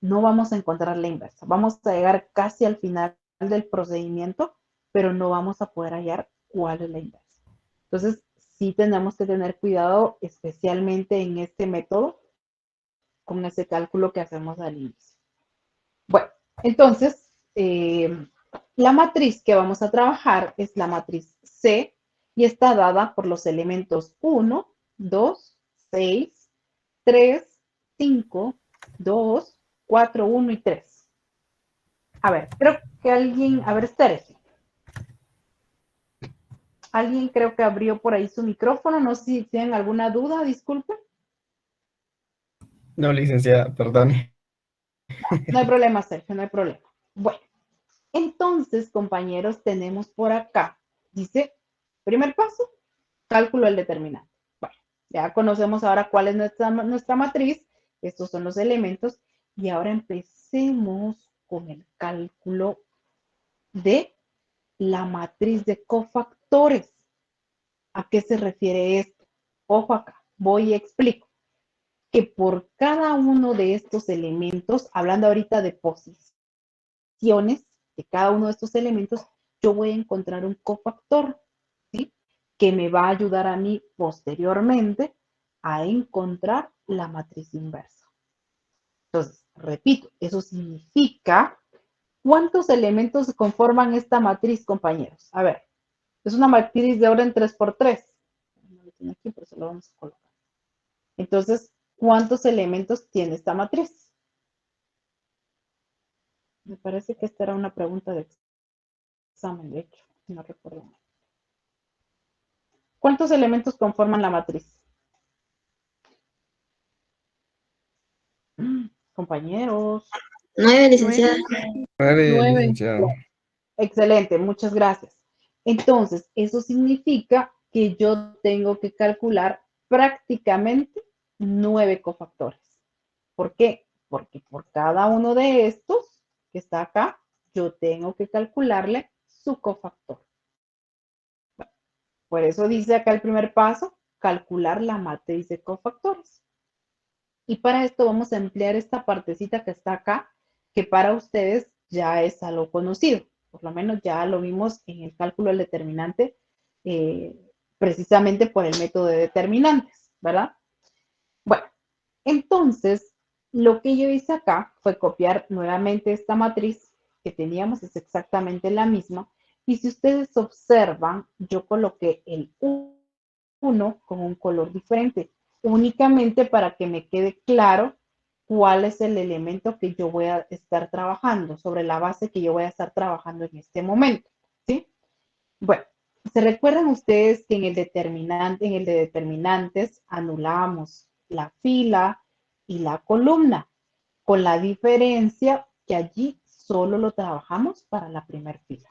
no vamos a encontrar la inversa. Vamos a llegar casi al final del procedimiento, pero no vamos a poder hallar cuál es la inversa. Entonces, sí tenemos que tener cuidado, especialmente en este método, con ese cálculo que hacemos al inicio. Bueno, entonces, la matriz que vamos a trabajar es la matriz C y está dada por los elementos 1, 2, 6, 3, 5, 2, 4, 1 y 3. A ver, creo que alguien, a ver, espérese. Alguien creo que abrió por ahí su micrófono, no sé si tienen alguna duda, disculpen. No, licenciada, perdone. No hay problema, Sergio, no hay problema. Bueno, entonces, compañeros, tenemos por acá, dice, primer paso, cálculo del determinante. Bueno, ya conocemos ahora cuál es nuestra matriz, estos son los elementos, y ahora empecemos con el cálculo de la matriz de cofactores. ¿A qué se refiere esto? Ojo acá, voy y explico que por cada uno de estos elementos, hablando ahorita de posiciones de cada uno de estos elementos, yo voy a encontrar un cofactor, ¿sí? Que me va a ayudar a mí posteriormente a encontrar la matriz inversa. Entonces, repito, eso significa ¿cuántos elementos conforman esta matriz, compañeros? A ver, es una matriz de orden 3×3. No lo tiene aquí, pero se lo vamos a colocar. Entonces, ¿cuántos elementos tiene esta matriz? Me parece que esta era una pregunta de examen, de hecho, no recuerdo. ¿Cuántos elementos conforman la matriz? Compañeros. 9, licenciada. 9, 9. licenciado. Excelente, muchas gracias. Entonces, eso significa que yo tengo que calcular prácticamente 9 cofactores. ¿Por qué? Porque por cada uno de estos que está acá, yo tengo que calcularle su cofactor. Por eso dice acá el primer paso, calcular la matriz de cofactores. Y para esto vamos a emplear esta partecita que está acá, que para ustedes ya es algo conocido. Por lo menos ya lo vimos en el cálculo del determinante, precisamente por el método de determinantes, ¿verdad? Bueno, entonces, lo que yo hice acá fue copiar nuevamente esta matriz que teníamos, es exactamente la misma. Y si ustedes observan, yo coloqué el 1 con un color diferente, únicamente para que me quede claro cuál es el elemento que yo voy a estar trabajando, sobre la base que yo voy a estar trabajando en este momento, ¿sí? Bueno, ¿se recuerdan ustedes que en el determinante, en el de determinantes, anulamos la fila y la columna, con la diferencia que allí solo lo trabajamos para la primera fila?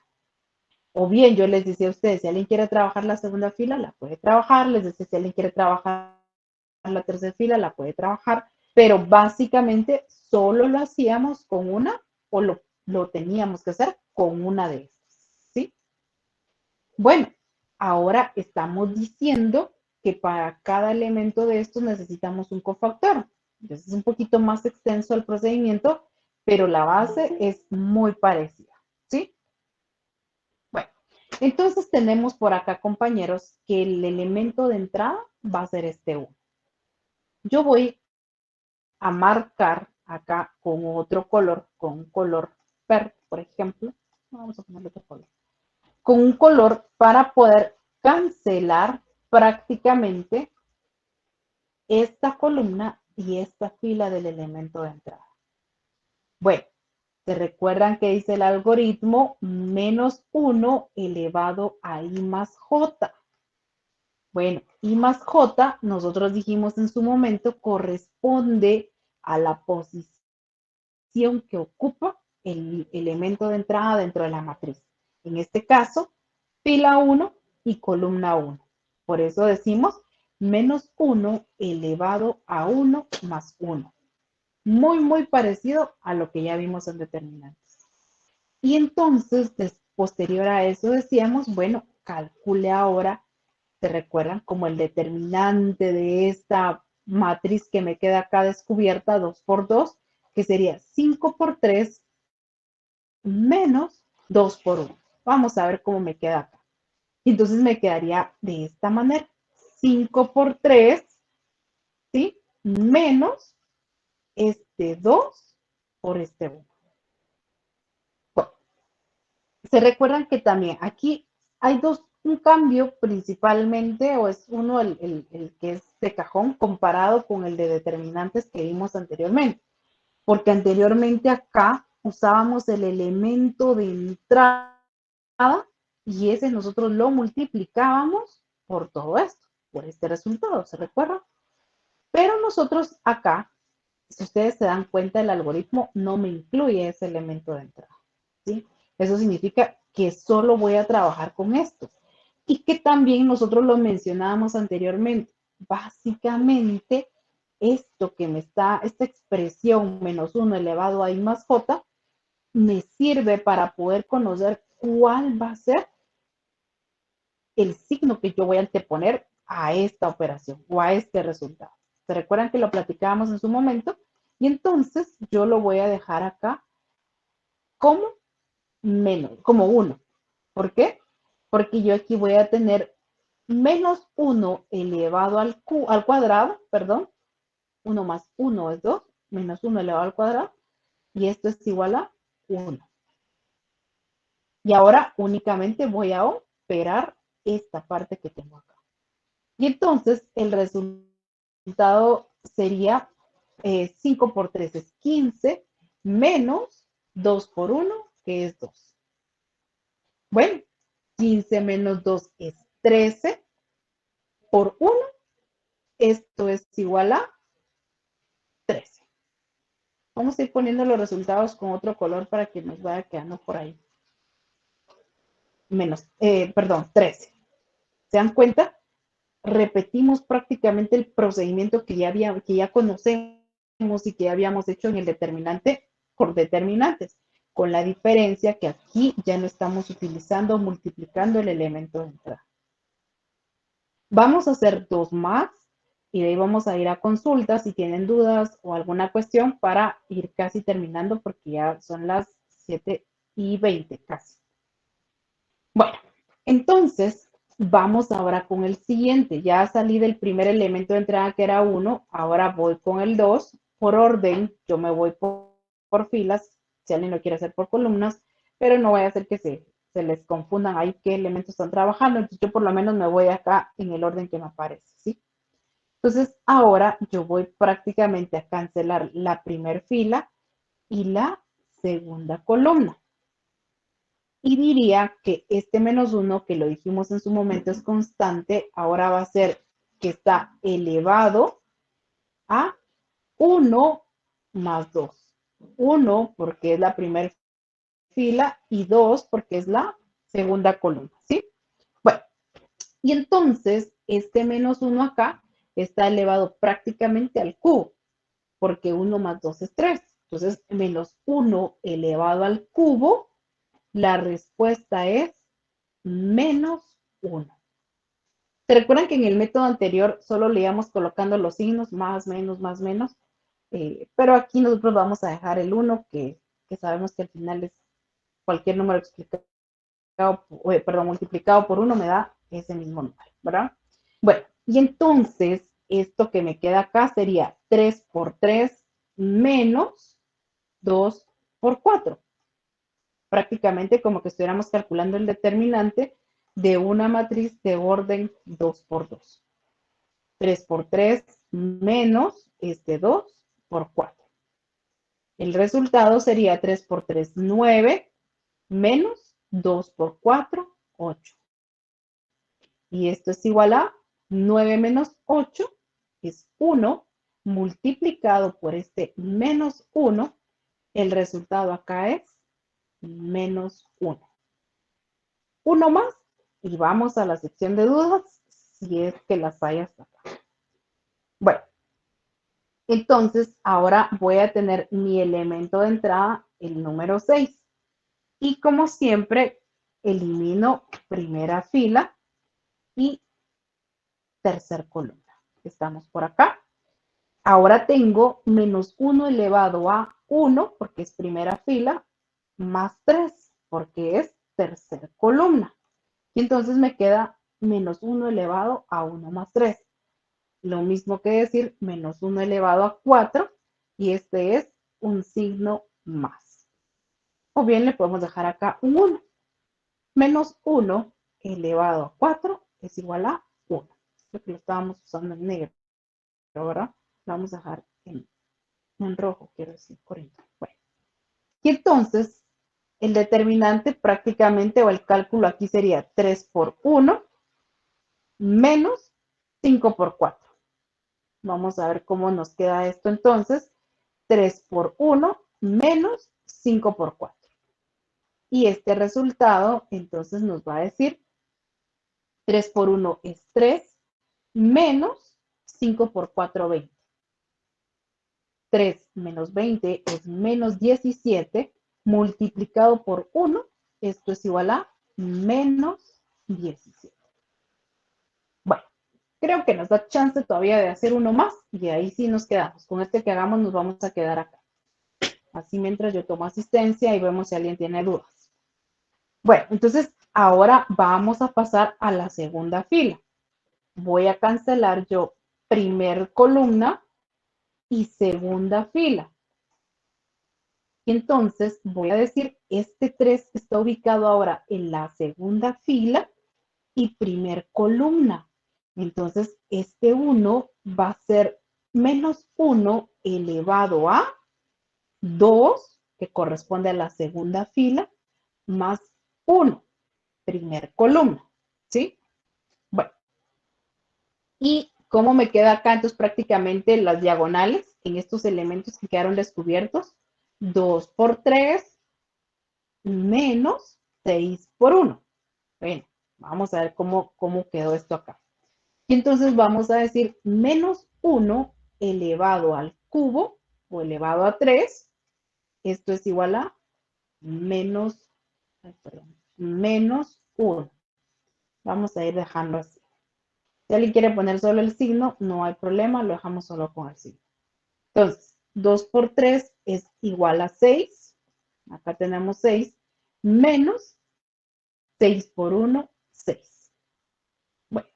O bien, yo les decía a ustedes, si alguien quiere trabajar la segunda fila, la puede trabajar. Les decía, si alguien quiere trabajar la tercera fila, la puede trabajar. Pero básicamente solo lo hacíamos con una o lo teníamos que hacer con una de estas, ¿sí? Bueno, ahora estamos diciendo que para cada elemento de estos necesitamos un cofactor. Entonces es un poquito más extenso el procedimiento, pero la base es muy parecida, ¿sí? Bueno, entonces tenemos por acá, compañeros, que el elemento de entrada va a ser este 1. Yo voy a marcar acá con otro color, con un color verde, por ejemplo. Vamos a ponerle otro color. Con un color para poder cancelar prácticamente esta columna y esta fila del elemento de entrada. Bueno, ¿se recuerdan que dice el algoritmo menos 1 elevado a I más J? Bueno, I más J, nosotros dijimos en su momento, corresponde a la posición que ocupa el elemento de entrada dentro de la matriz. En este caso, fila 1 y columna 1. Por eso decimos menos 1 elevado a 1 más 1. Muy parecido a lo que ya vimos en determinantes. Y entonces, posterior a eso decíamos, bueno, calcule ahora, ¿se recuerdan? Como el determinante de esta matriz que me queda acá descubierta, 2 por 2, que sería 5 por 3 menos 2 por 1. Vamos a ver cómo me queda acá. Entonces me quedaría de esta manera. 5 por 3, ¿sí? Menos este 2 por este 1. Bueno, se recuerdan que también aquí hay un cambio principalmente, o es uno el que es de cajón comparado con el de determinantes que vimos anteriormente. Porque anteriormente acá usábamos el elemento de entrada y ese nosotros lo multiplicábamos por todo esto, por este resultado, ¿se recuerda? Pero nosotros acá, si ustedes se dan cuenta, el algoritmo no me incluye ese elemento de entrada, ¿sí? Eso significa que solo voy a trabajar con esto. Y que también nosotros lo mencionábamos anteriormente. Básicamente, esto que me está, esta expresión menos 1 elevado a I más J, me sirve para poder conocer cuál va a ser el signo que yo voy a anteponer a esta operación o a este resultado. ¿Se recuerdan que lo platicábamos en su momento? Y entonces yo lo voy a dejar acá como menos, como 1. ¿Por qué? Porque yo aquí voy a tener menos 1 elevado al cuadrado, perdón, 1 más 1 es 2, menos 1 elevado al cuadrado, y esto es igual a 1. Y ahora únicamente voy a operar esta parte que tengo acá. Y entonces el resultado sería 5 por 3 es 15, menos 2 por 1, que es 2. Bueno, 15 menos 2 es 13 por 1. Esto es igual a 13. Vamos a ir poniendo los resultados con otro color para que nos vaya quedando por ahí. Perdón, 13. ¿Se dan cuenta? Repetimos prácticamente el procedimiento que ya conocemos y que ya habíamos hecho en el determinante por determinantes, con la diferencia que aquí ya no estamos utilizando multiplicando el elemento de entrada. Vamos a hacer 2 más y de ahí vamos a ir a consultas si tienen dudas o alguna cuestión para ir casi terminando porque ya son las 7:20 casi. Bueno, entonces vamos ahora con el siguiente. Ya salí del primer elemento de entrada que era 1, ahora voy con el 2. Por orden, yo me voy por filas, si alguien lo quiere hacer por columnas, pero no voy a hacer que se les confundan ahí qué elementos están trabajando. Entonces yo por lo menos me voy acá en el orden que me aparece, ¿sí? Entonces ahora yo voy prácticamente a cancelar la primera fila y la segunda columna. Y diría que este menos 1, que lo dijimos en su momento es constante, ahora va a ser que está elevado a 1 más 2. 1 porque es la primera fila y 2 porque es la segunda columna, ¿sí? Bueno, y entonces este menos 1 acá está elevado prácticamente al cubo, porque 1 más 2 es 3. Entonces, menos 1 elevado al cubo, la respuesta es menos 1. ¿Se recuerdan que en el método anterior solo le íbamos colocando los signos, más, menos? Pero aquí nosotros vamos a dejar el 1, que sabemos que al final es cualquier número multiplicado por 1 me da ese mismo número, ¿verdad? Bueno, y entonces esto que me queda acá sería 3 por 3 menos 2 por 4. Prácticamente como que estuviéramos calculando el determinante de una matriz de orden 2 por 2. 3 por 3 menos este 2 por 4. El resultado sería 3 por 3, 9, menos 2 por 4, 8. Y esto es igual a 9 menos 8, es 1, multiplicado por este menos 1. El resultado acá es menos 1. Uno más y vamos a la sección de dudas, si es que las hay hasta acá. Bueno, entonces ahora voy a tener mi elemento de entrada, el número 6. Y como siempre, elimino primera fila y tercer columna. Estamos por acá. Ahora tengo menos 1 elevado a 1, porque es primera fila, más 3, porque es tercera columna. Y entonces me queda menos 1 elevado a 1 más 3. Lo mismo que decir menos 1 elevado a 4, y este es un signo más. O bien le podemos dejar acá un 1. Menos 1 elevado a 4 es igual a 1. Creo que lo estábamos usando en negro, ¿verdad? Lo vamos a dejar en rojo, quiero decir, por ejemplo. Bueno. Y entonces, el determinante prácticamente, o el cálculo aquí sería 3 por 1 menos 5 por 4. Vamos a ver cómo nos queda esto entonces. 3 por 1 menos 5 por 4. Y este resultado entonces nos va a decir 3 por 1 es 3 menos 5 por 4, 20. 3 menos 20 es menos 17 multiplicado por 1. Esto es igual a menos 17. Bueno, creo que nos da chance todavía de hacer uno más y ahí sí nos quedamos. Con este que hagamos nos vamos a quedar acá. Así mientras yo tomo asistencia y vemos si alguien tiene dudas. Bueno, entonces ahora vamos a pasar a la segunda fila. Voy a cancelar yo primer columna y segunda fila. Y entonces voy a decir, este 3 está ubicado ahora en la segunda fila y primer columna. Entonces, este 1 va a ser menos 1 elevado a 2, que corresponde a la segunda fila, más 1, primer columna, ¿sí? Bueno, ¿y cómo me queda acá? Entonces, prácticamente las diagonales en estos elementos que quedaron descubiertos, 2 por 3 menos 6 por 1. Bueno, vamos a ver cómo quedó esto acá. Y entonces vamos a decir menos 1 elevado al cubo o elevado a 3. Esto es igual a menos 1. Vamos a ir dejando así. Si alguien quiere poner solo el signo, no hay problema, lo dejamos solo con el signo. Entonces, 2 por 3 es igual a 6. Acá tenemos 6 menos 6 por 1, 6. Bueno,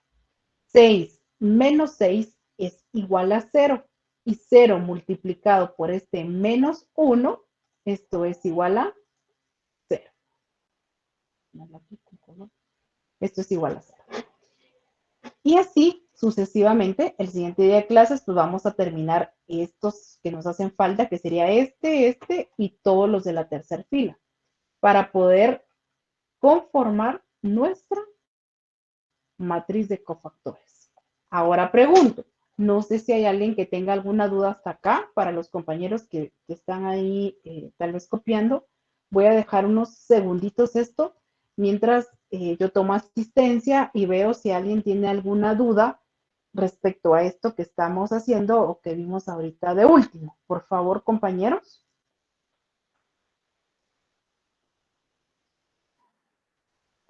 6 menos 6 es igual a 0. Y 0 multiplicado por este menos 1, esto es igual a 0. Esto es igual a 0. Y así sucesivamente, el siguiente día de clases, pues vamos a terminar estos que nos hacen falta, que sería este y todos los de la tercera fila, para poder conformar nuestra matriz de cofactores. Ahora pregunto, no sé si hay alguien que tenga alguna duda hasta acá, para los compañeros que están ahí tal vez copiando. Voy a dejar unos segunditos esto, mientras yo tomo asistencia y veo si alguien tiene alguna duda respecto a esto que estamos haciendo o que vimos ahorita de último. Por favor, compañeros.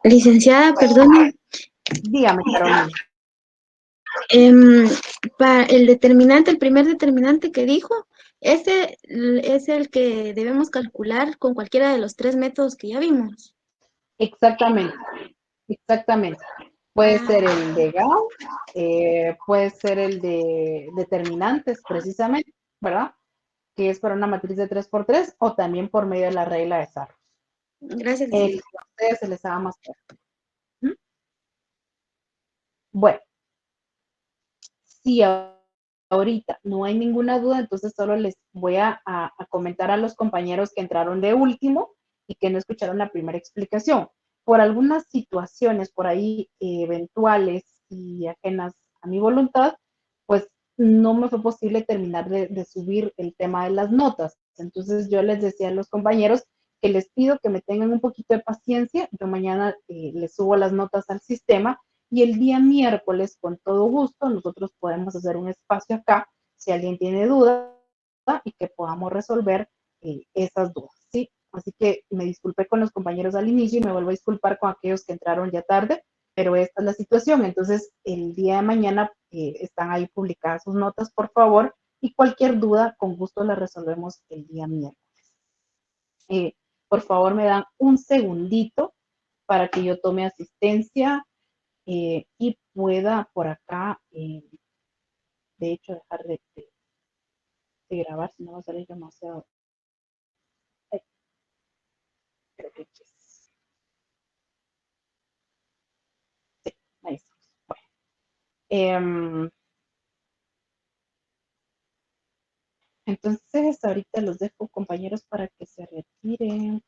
Licenciada, perdone, Dígame, Carolina. para el determinante, el primer determinante que dijo, ese es el que debemos calcular con cualquiera de los 3 métodos que ya vimos. Exactamente, exactamente. Puede ser el de Gauss, puede ser el de determinantes, precisamente, ¿verdad? Que es para una matriz de 3 por 3 o también por medio de la regla de Sarro. Gracias, El licenciada. que a ustedes se les haga más claro. ¿Mm? Bueno, si ahorita no hay ninguna duda, entonces solo les voy a comentar a los compañeros que entraron de último y que no escucharon la primera explicación. Por algunas situaciones por ahí eventuales y ajenas a mi voluntad, pues no me fue posible terminar de subir el tema de las notas. Entonces yo les decía a los compañeros que les pido que me tengan un poquito de paciencia. Yo mañana les subo las notas al sistema y el día miércoles, con todo gusto, nosotros podemos hacer un espacio acá si alguien tiene duda y que podamos resolver esas dudas, ¿sí? Así que me disculpé con los compañeros al inicio y me vuelvo a disculpar con aquellos que entraron ya tarde, pero esta es la situación. Entonces, el día de mañana están ahí publicadas sus notas, por favor, Y cualquier duda, con gusto la resolvemos el día miércoles. Por favor, me dan un segundito para que yo tome asistencia y pueda por acá, de hecho, dejar de grabar, si no va a salir demasiado. Ay, creo que aquí es. Sí, ahí estamos. Bueno. Entonces, ahorita los dejo, compañeros, para que se retiren.